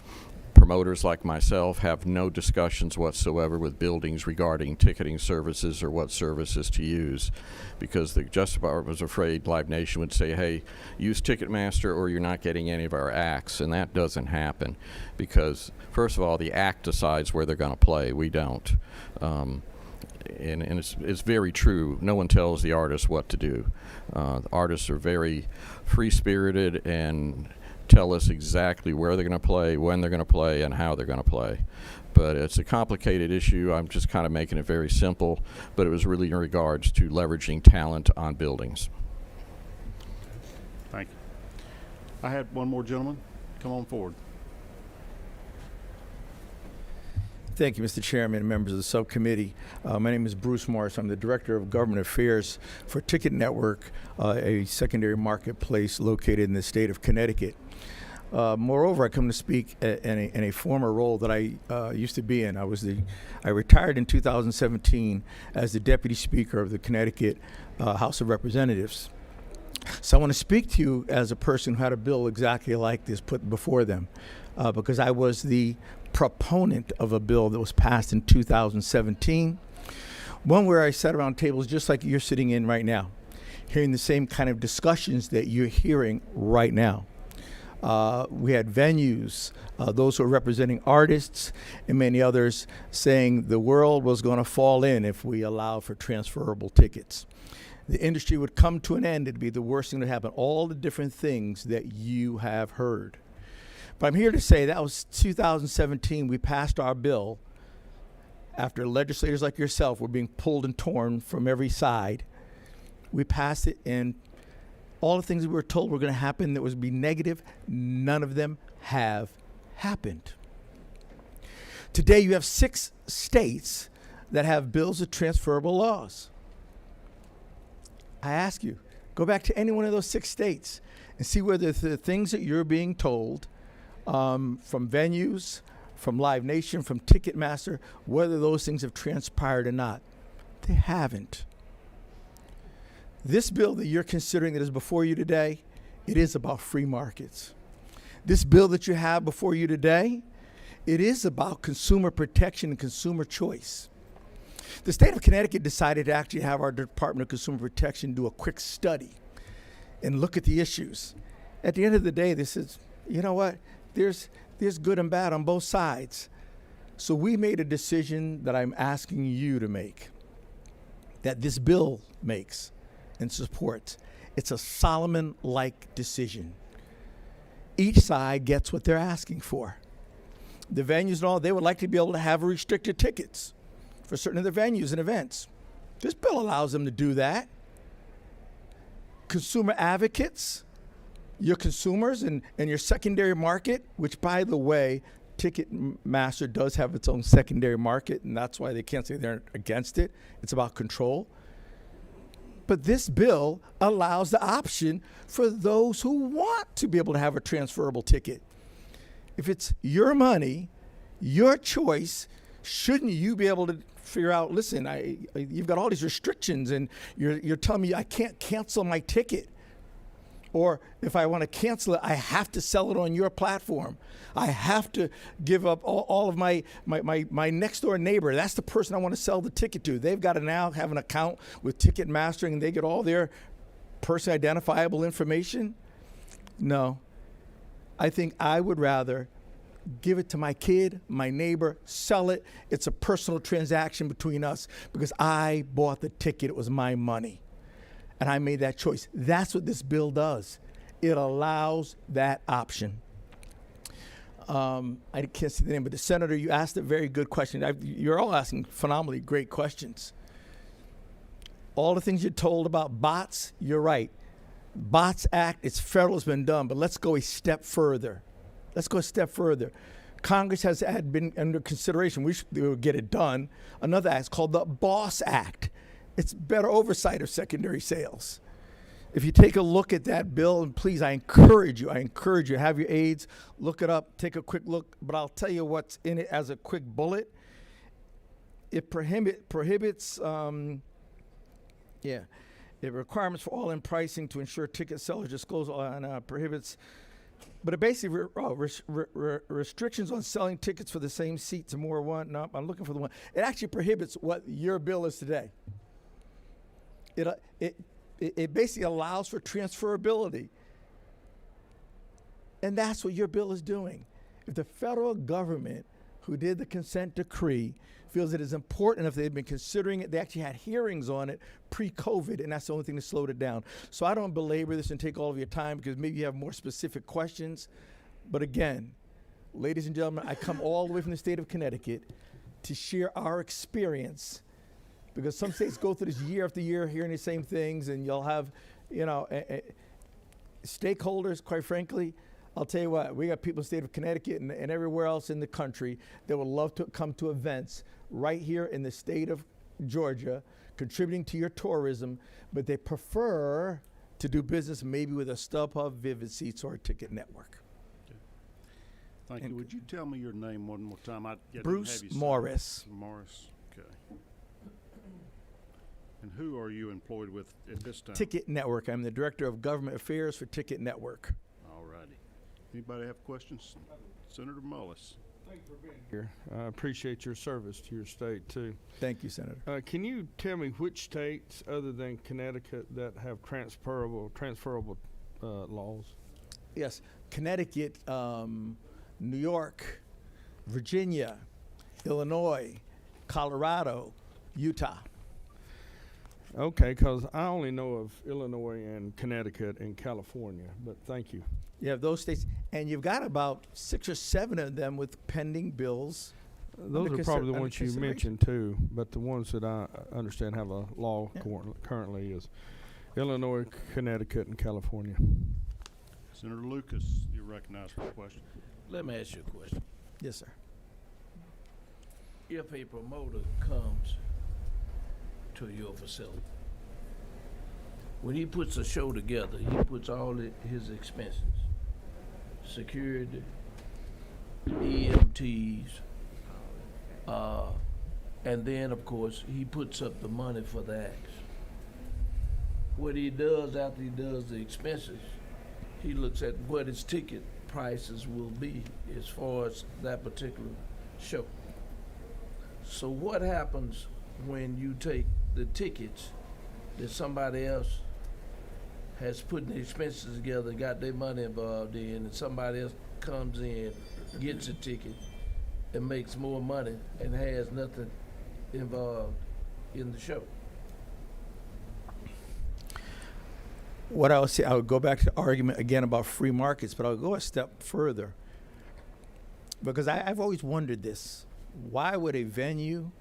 S14: promoters like myself have no discussions whatsoever with buildings regarding ticketing services or what services to use, because the Justice Department was afraid Live Nation would say, hey, use Ticketmaster or you're not getting any of our acts, and that doesn't happen because, first of all, the act decides where they're going to play. We don't. And it's very true. No one tells the artists what to do. The artists are very free-spirited and tell us exactly where they're going to play, when they're going to play, and how they're going to play. But it's a complicated issue. I'm just kind of making it very simple, but it was really in regards to leveraging talent on buildings.
S1: Thank you. I had one more gentleman. Come on forward.
S17: Thank you, Mr. Chairman and members of the subcommittee. My name is Bruce Morris. I'm the Director of Government Affairs for Ticket Network, a secondary marketplace located in the state of Connecticut. Moreover, I come to speak in a former role that I used to be in. I retired in 2017 as the Deputy Speaker of the Connecticut House of Representatives. So I want to speak to you as a person who had a bill exactly like this put before them, because I was the proponent of a bill that was passed in 2017, one where I sat around tables just like you're sitting in right now, hearing the same kind of discussions that you're hearing right now. We had venues, those who are representing artists, and many others saying the world was going to fall in if we allow for transferable tickets. The industry would come to an end. It'd be the worst thing to happen. All the different things that you have heard. But I'm here to say that was 2017. We passed our bill after legislators like yourself were being pulled and torn from every side. We passed it, and all the things we were told were going to happen that was be negative, none of them have happened. Today you have 6 states that have bills of transferable laws. I ask you, go back to any one of those 6 states and see whether the things that you're being told from venues, from Live Nation, from Ticketmaster, whether those things have transpired or not. They haven't. This bill that you're considering that is before you today, it is about free markets. This bill that you have before you today, it is about consumer protection and consumer choice. The state of Connecticut decided to actually have our Department of Consumer Protection do a quick study and look at the issues. At the end of the day, this is, you know what? There's good and bad on both sides. So we made a decision that I'm asking you to make, that this bill makes and supports. It's a Solomon-like decision. Each side gets what they're asking for. The venues and all, they would like to be able to have restricted tickets for certain of their venues and events. This bill allows them to do that. Consumer advocates, your consumers and your secondary market, which, by the way, Ticketmaster does have its own secondary market, and that's why they can't say they're against it. It's about control. But this bill allows the option for those who want to be able to have a transferable ticket. If it's your money, your choice, shouldn't you be able to figure out, listen, you've got all these restrictions and you're telling me I can't cancel my ticket. Or if I want to cancel it, I have to sell it on your platform. I have to give up all of my next door neighbor. That's the person I want to sell the ticket to. They've got to now have an account with Ticketmaster and they get all their person identifiable information. No. I think I would rather give it to my kid, my neighbor, sell it. It's a personal transaction between us because I bought the ticket. It was my money. And I made that choice. That's what this bill does. It allows that option. I can't see the name, but the senator, you asked a very good question. You're all asking phenomenally great questions. All the things you're told about bots, you're right. Bots Act, it's federal, it's been done, but let's go a step further. Let's go a step further. Congress has been under consideration. We should get it done. Another act called the BOSS Act. It's better oversight of secondary sales. If you take a look at that bill, and please, I encourage you, have your aides, look it up, take a quick look, but I'll tell you what's in it as a quick bullet. It prohibits requirements for all-in pricing to ensure ticket sellers disclose and prohibits, but it basically restrictions on selling tickets for the same seats and more one. No, I'm looking for the one. It actually prohibits what your bill is today. It basically allows for transferability. And that's what your bill is doing. If the federal government, who did the consent decree, feels it is important, if they've been considering it, they actually had hearings on it pre-COVID, and that's the only thing that slowed it down. So I don't belabor this and take all of your time because maybe you have more specific questions. But again, ladies and gentlemen, I come all the way from the state of Connecticut to share our experience, because some states go through this year after year hearing the same things, and you'll have, stakeholders, quite frankly, I'll tell you what, we got people in the state of Connecticut and everywhere else in the country that would love to come to events right here in the state of Georgia, contributing to your tourism, but they prefer to do business maybe with a Stubhub, Vivid Seats, or a Ticket Network.
S1: Thank you. Would you tell me your name one more time? I didn't
S17: Bruce
S1: have you say it.
S17: Morris.
S1: Morris. Okay. And who are you employed with at this time?
S17: Ticket Network. I'm the Director of Government Affairs for Ticket Network.
S1: All righty. Anybody have questions? Senator Mullis.
S13: Thank you for being here. I appreciate your service to your state, too.
S17: Thank you, Senator.
S13: Can you tell me which states, other than Connecticut, that have transferable laws?
S17: Yes. Connecticut, New York, Virginia, Illinois, Colorado, Utah.
S13: Okay, because I only know of Illinois and Connecticut and California, but thank you.
S17: You have those states, and you've got about 6 or 7 of them with pending bills.
S13: Those are probably the ones you mentioned, too, but the ones that I understand have a law currently is Illinois, Connecticut, and California.
S1: Senator Lucas, you're recognized for a question.
S4: Let me ask you a question.
S17: Yes, sir.
S4: If a promoter comes to your facility, when he puts a show together, he puts all his expenses, security, EMTs, and then, of course, he puts up the money for the acts. What he does after he does the expenses, he looks at what his ticket prices will be as far as that particular show. So what happens when you take the tickets that somebody else has put the expenses together, got their money involved in, and somebody else comes in, gets a ticket, and makes more money and has nothing involved in the show?
S17: What I would say, I would go back to the argument again about free markets, but I'll go a step further. Because I've always wondered this. Why would a venue,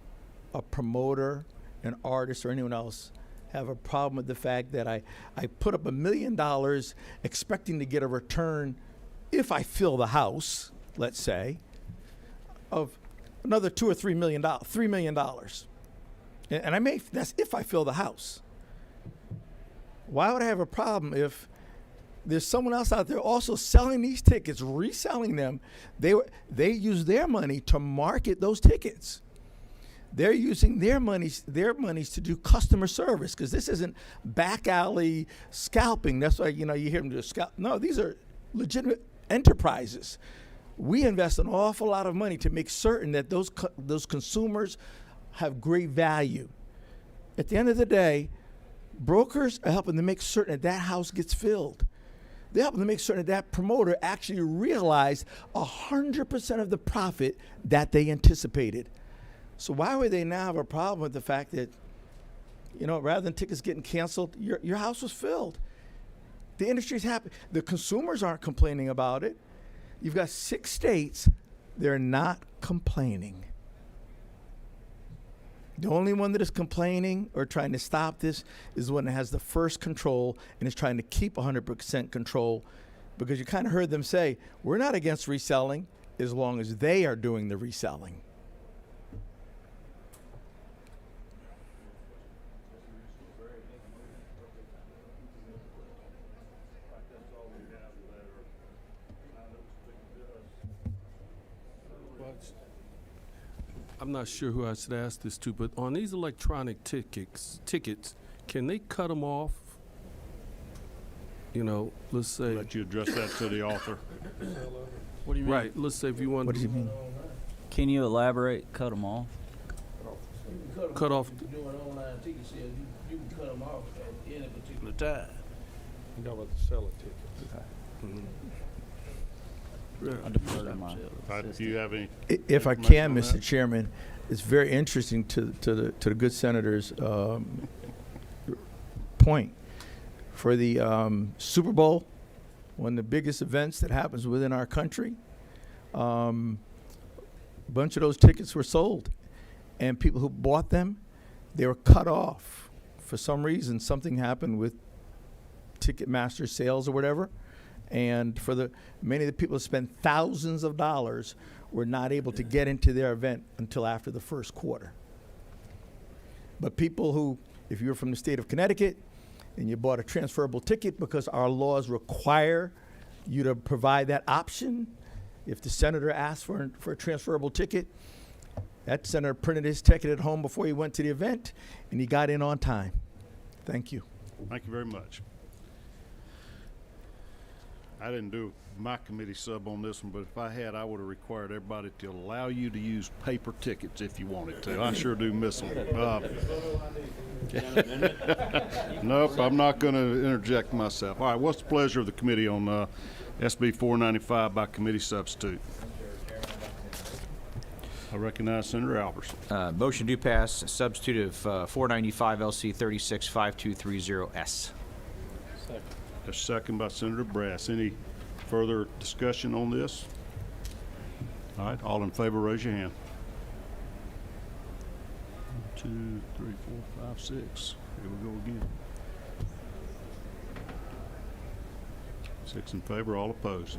S17: a promoter, an artist, or anyone else have a problem with the fact that I put up $1 million expecting to get a return if I fill the house, let's say, of another $2 or $3 million, $3 million. And that's if I fill the house. Why would I have a problem if there's someone else out there also selling these tickets, reselling them? They use their money to market those tickets. They're using their monies to do customer service, because this isn't back alley scalping. That's why you hear them do scalp. No, these are legitimate enterprises. We invest an awful lot of money to make certain that those consumers have great value. At the end of the day, brokers are helping to make certain that house gets filled. They're helping to make certain that promoter actually realized 100% of the profit that they anticipated. So why would they now have a problem with the fact that, rather than tickets getting canceled, your house was filled? The industry's happy. The consumers aren't complaining about it. You've got 6 states, they're not complaining. The only one that is complaining or trying to stop this is the one that has the first control and is trying to keep 100% control, because you kind of heard them say, we're not against reselling as long as they are doing the reselling.
S18: I'm not sure who I should ask this to, but on these electronic tickets, can they cut them off? Let's say.
S1: Let you address that to the author.
S8: What do you mean?
S18: Right. Let's say if you want.
S17: What do you mean?
S8: Can you elaborate? Cut them off?
S18: Cut off.
S4: If you're doing online ticket sales, you can cut them off at any particular time.
S13: You know about the seller tickets.
S18: Okay. Mm-hmm.
S8: I defer to my
S1: Do you have any?
S17: If I can, Mr. Chairman, it's very interesting to the good senator's point. For the Super Bowl, one of the biggest events that happens within our country, a bunch of those tickets were sold, and people who bought them, they were cut off. For some reason, something happened with Ticketmaster sales or whatever. And for many of the people who spend thousands of dollars were not able to get into their event until after the first quarter. But people who, if you're from the state of Connecticut and you bought a transferable ticket, because our laws require you to provide that option, if the senator asked for a transferable ticket, that senator printed his ticket at home before he went to the event, and he got in on time. Thank you.
S1: Thank you very much. I didn't do my committee sub on this one, but if I had, I would have required everybody to allow you to use paper tickets if you wanted to. I sure do miss them. Nope, I'm not going to interject myself. All right, what's the pleasure of the committee on SB 495 by committee substitute? I recognize Senator Albertson.
S16: Motion to pass substitute of 495 LC 365230S.
S1: A second by Senator Brass. Any further discussion on this? All right, all in favor, raise your hand. 1, 2, 3, 4, 5, 6. Here we go again. 6 in favor, all opposed.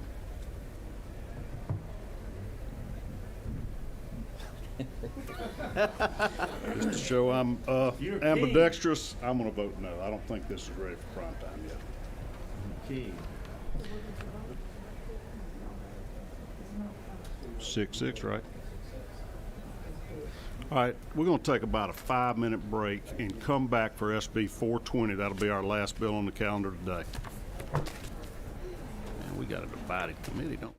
S1: Just to show I'm ambidextrous, I'm going to vote no. I don't think this is ready for prime time yet.
S4: Key.
S1: 6-6, right? All right, we're going to take about a 5-minute break and come back for SB 420. That'll be our last bill on the calendar today. Man, we got a divided committee, don't we?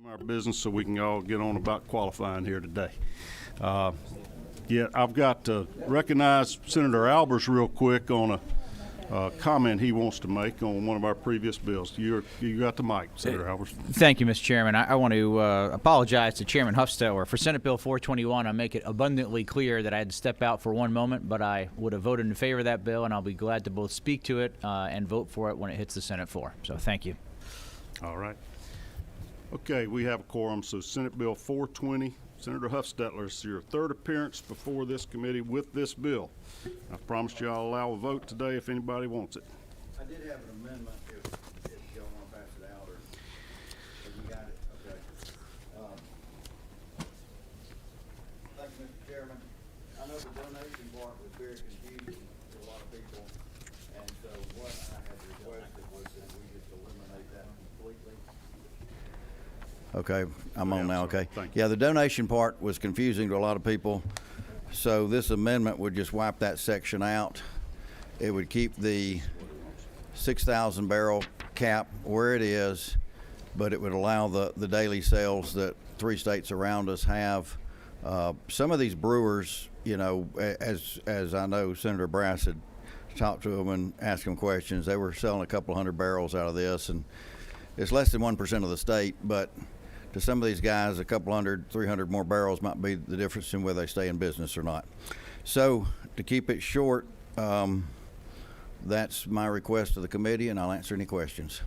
S1: Our business so we can all get on about qualifying here today. Yeah, I've got to recognize Senator Albers real quick on a comment he wants to make on one of our previous bills. You got the mic, Senator Albers.
S16: Thank you, Mr. Chairman. I want to apologize to Chairman Huffstetter. For Senate Bill 421, I make it abundantly clear that I had to step out for one moment, but I would have voted in favor of that bill, and I'll be glad to both speak to it and vote for it when it hits the Senate floor. So thank you.
S1: All right. Okay, we have a quorum, so Senate Bill 420. Senator Huffstetter, it's your third appearance before this committee with this bill. I promised you I'll allow a vote today if anybody wants it.
S5: I did have an amendment if y'all want to pass it out or you got it. Okay. Thank you, Mr. Chairman. I know the donation part was very confusing to a lot of people, and so what I had requested was that we just eliminate that completely. Okay, I'm on now, okay. Yeah, the donation part was confusing to a lot of people, so this amendment would just wipe that section out. It would keep the 6,000 barrel cap where it is, but it would allow the daily sales that 3 states around us have. Some of these brewers, you know, as I know Senator Brass had talked to them and asked them questions, they were selling a couple hundred barrels out of this, and it's less than 1% of the state, but to some of these guys, a couple hundred, 300 more barrels might be the difference in whether they stay in business or not. So to keep it short, that's my request to the committee, and I'll answer any questions.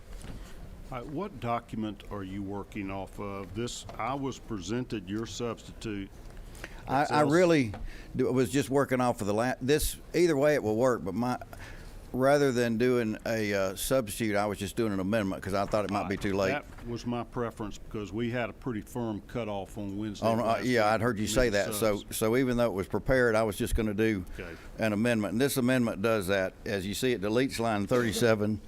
S1: All right, what document are you working off of? This, I was presented your substitute.
S5: I really was just working off of this. Either way, it will work, but rather than doing a substitute, I was just doing an amendment because I thought it might be too late.
S1: That was my preference because we had a pretty firm cutoff on Wednesday.
S5: Yeah, I'd heard you say that. So even though it was prepared, I was just going to do an amendment. And this amendment does that. As you see, it deletes line 37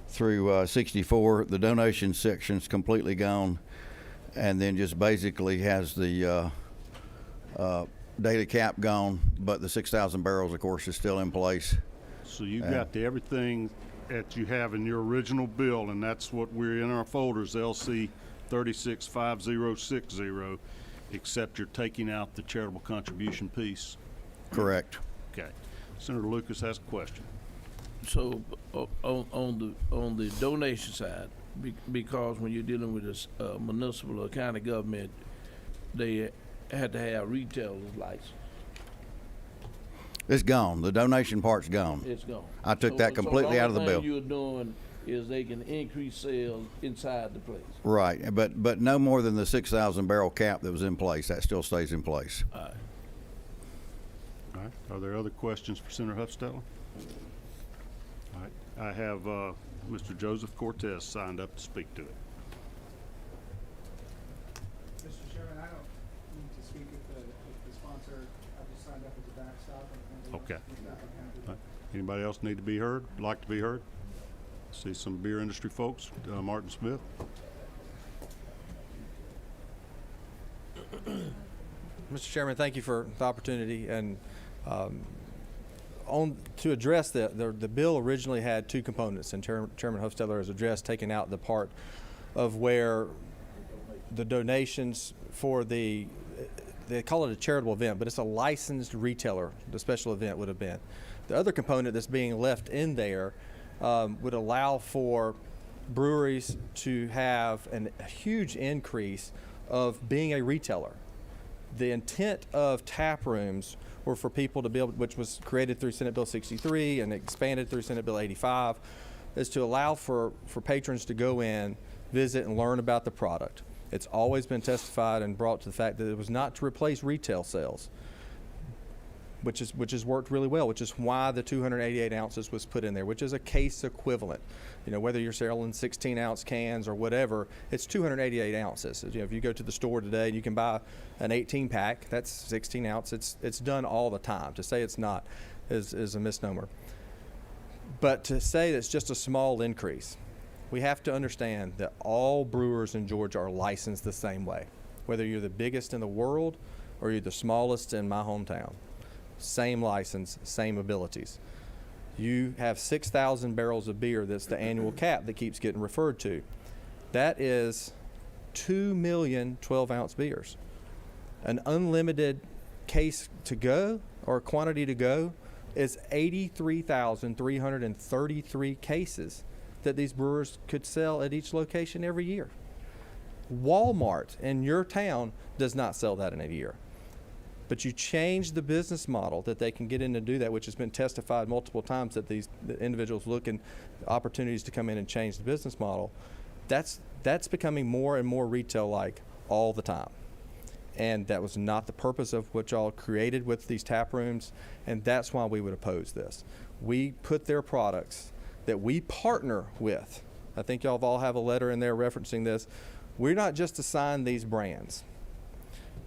S5: through 64. The donation section's completely gone, and then just basically has the daily cap gone, but the 6,000 barrels, of course, is still in place.
S1: So you got everything that you have in your original bill, and that's what we're in our folders, LC 365060, except you're taking out the charitable contribution piece.
S5: Correct.
S1: Okay. Senator Lucas has a question.
S4: So on the donation side, because when you're dealing with a municipal or county government, they had to have retailers license.
S5: It's gone. The donation part's gone.
S4: It's gone.
S5: I took that completely out of the bill.
S4: All you're doing is they can increase sales inside the place.
S5: Right, but no more than the 6,000 barrel cap that was in place. That still stays in place.
S4: All right.
S1: All right. Are there other questions for Senator Huffstetter? All right. I have Mr. Joseph Cortez signed up to speak to it.
S19: Mr. Chairman, I don't need to speak if the sponsor. I just signed up as a backstop.
S1: Okay. Anybody else need to be heard? Like to be heard? See some beer industry folks. Martin Smith.
S20: Mr. Chairman, thank you for the opportunity. And to address the bill originally had 2 components, and Chairman Hofstadler has addressed taking out the part of where the donations for they call it a charitable event, but it's a licensed retailer, the special event would have been. The other component that's being left in there would allow for breweries to have a huge increase of being a retailer. The intent of tap rooms were for people to be able, which was created through Senate Bill 63 and expanded through Senate Bill 85, is to allow for patrons to go in, visit, and learn about the product. It's always been testified and brought to the fact that it was not to replace retail sales, which has worked really well, which is why the 288 ounces was put in there, which is a case equivalent. You know, whether you're selling 16-ounce cans or whatever, it's 288 ounces. You know, if you go to the store today and you can buy an 18-pack, that's 16 ounce. It's done all the time. To say it's not is a misnomer. But to say that it's just a small increase, we have to understand that all brewers in Georgia are licensed the same way, whether you're the biggest in the world or you're the smallest in my hometown. Same license, same abilities. You have 6,000 barrels of beer. That's the annual cap that keeps getting referred to. That is 2 million 12-ounce beers. An unlimited case to go or quantity to go is 83,333 cases that these brewers could sell at each location every year. Walmart in your town does not sell that in a year. But you change the business model that they can get in and do that, which has been testified multiple times that the individuals looking opportunities to come in and change the business model. That's becoming more and more retail-like all the time. And that was not the purpose of what y'all created with these tap rooms, and that's why we would oppose this. We put their products that we partner with. I think y'all all have a letter in there referencing this. We're not just assigned these brands.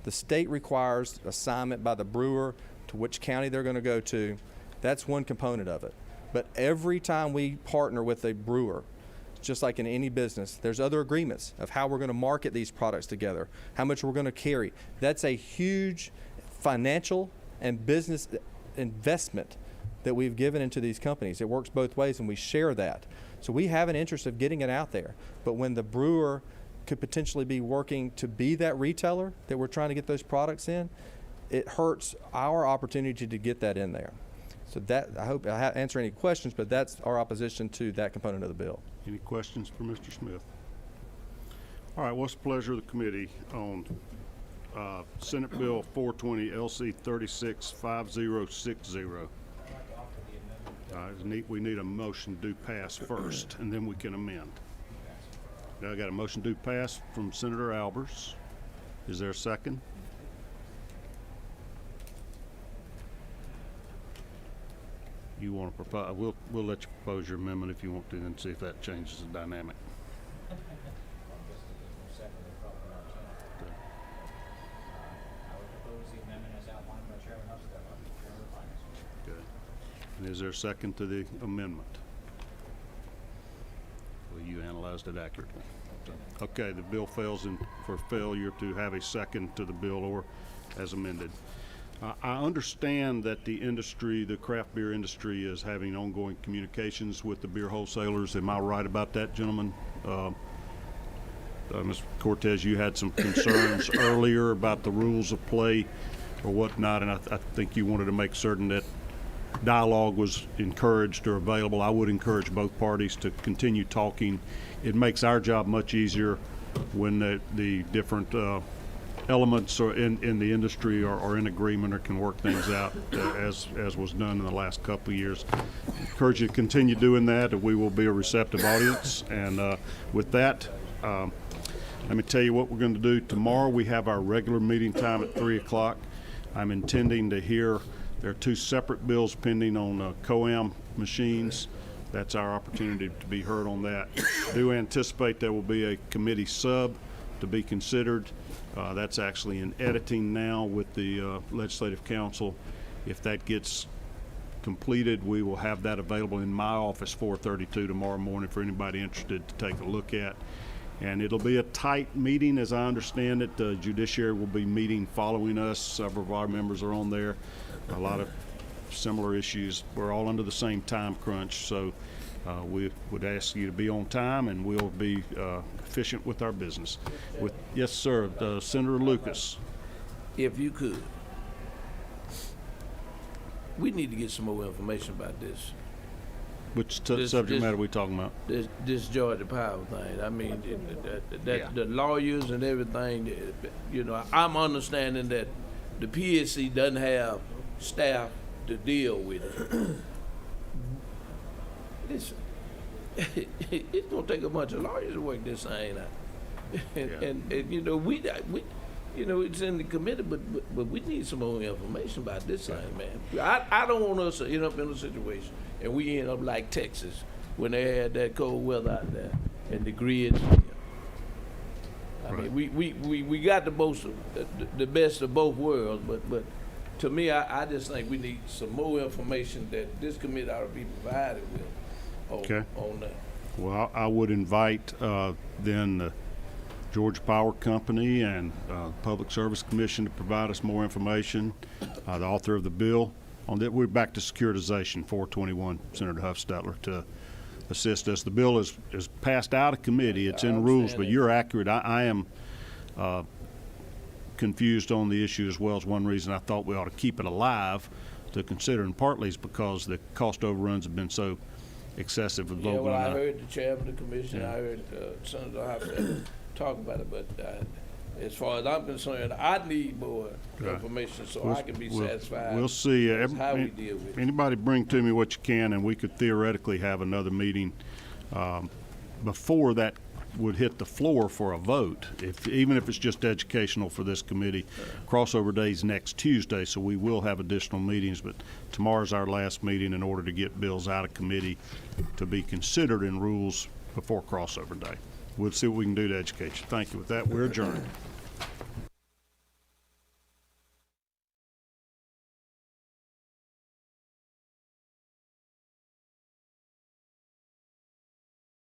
S20: The state requires assignment by the brewer to which county they're going to go to. That's one component of it. But every time we partner with a brewer, just like in any business, there's other agreements of how we're going to market these products together, how much we're going to carry. That's a huge financial and business investment that we've given into these companies. It works both ways, and we share that. So we have an interest of getting it out there. But when the brewer could potentially be working to be that retailer that we're trying to get those products in, it hurts our opportunity to get that in there. So that, I hope I answer any questions, but that's our opposition to that component of the bill.
S1: Any questions for Mr. Smith? All right, what's the pleasure of the committee on Senate Bill 420 LC 365060? We need a motion to pass first, and then we can amend. Now I got a motion to pass from Senator Albers. Is there a second? You want to propose? We'll let you propose your amendment if you want to, and see if that changes the dynamic. Okay. And is there a second to the amendment? Well, you analyzed it accurately. Okay, the bill fails for failure to have a second to the bill or as amended. I understand that the industry, the craft beer industry, is having ongoing communications with the beer wholesalers. Am I right about that, gentlemen? Mr. Cortez, you had some concerns earlier about the rules of play or whatnot, and I think you wanted to make certain that dialogue was encouraged or available. I would encourage both parties to continue talking. It makes our job much easier when the different elements are in the industry are in agreement or can work things out as was done in the last couple of years. I encourage you to continue doing that, and we will be a receptive audience. And with that, let me tell you what we're going to do. Tomorrow we have our regular meeting time at 3 o'clock. I'm intending to hear, there are two separate bills pending on COAM machines. That's our opportunity to be heard on that. I do anticipate there will be a committee sub to be considered. That's actually in editing now with the Legislative Council. If that gets completed, we will have that available in my office 4:32 tomorrow morning for anybody interested to take a look at. And it'll be a tight meeting, as I understand it. The Judiciary will be meeting following us. Several of our members are on there. A lot of similar issues. We're all under the same time crunch, so we would ask you to be on time, and we'll be efficient with our business. Yes, sir, Senator Lucas.
S4: If you could, we need to get some more information about this.
S1: Which subject matter are we talking about?
S4: This Georgia Power thing. I mean, the lawyers and everything. You know, I'm understanding that the PSC doesn't have staff to deal with it. It's gonna take a bunch of lawyers to work this thing out. And you know, we you know, it's in the committee, but we need some more information about this thing, man. I don't want us to end up in a situation and we end up like Texas when they had that cold weather out there and the grid. I mean, we got the best of both worlds, but to me, I just think we need some more information that this committee ought to be provided with on that.
S1: Well, I would invite then the Georgia Power Company and Public Service Commission to provide us more information. The author of the bill on that. We're back to securitization, 421, Senator Huffstetler, to assist us. The bill is passed out of committee. It's in rules, but you're accurate. I am confused on the issue as well. As one reason I thought we ought to keep it alive to consider, and partly is because the cost overruns have been so excessive with
S4: Yeah,
S1: Logan.
S4: well, I heard the chairman of the commission, I heard Senator Hofstadter talk about it, but as far as I'm concerned, I need more information so I can be satisfied.
S1: We'll see.
S4: That's how we deal with it.
S1: Anybody bring to me what you can, and we could theoretically have another meeting before that would hit the floor for a vote, even if it's just educational for this committee. Crossover day is next Tuesday, so we will have additional meetings, but tomorrow's our last meeting in order to get bills out of committee to be considered in rules before crossover day. We'll see what we can do to educate you. Thank you. With that, we're adjourned.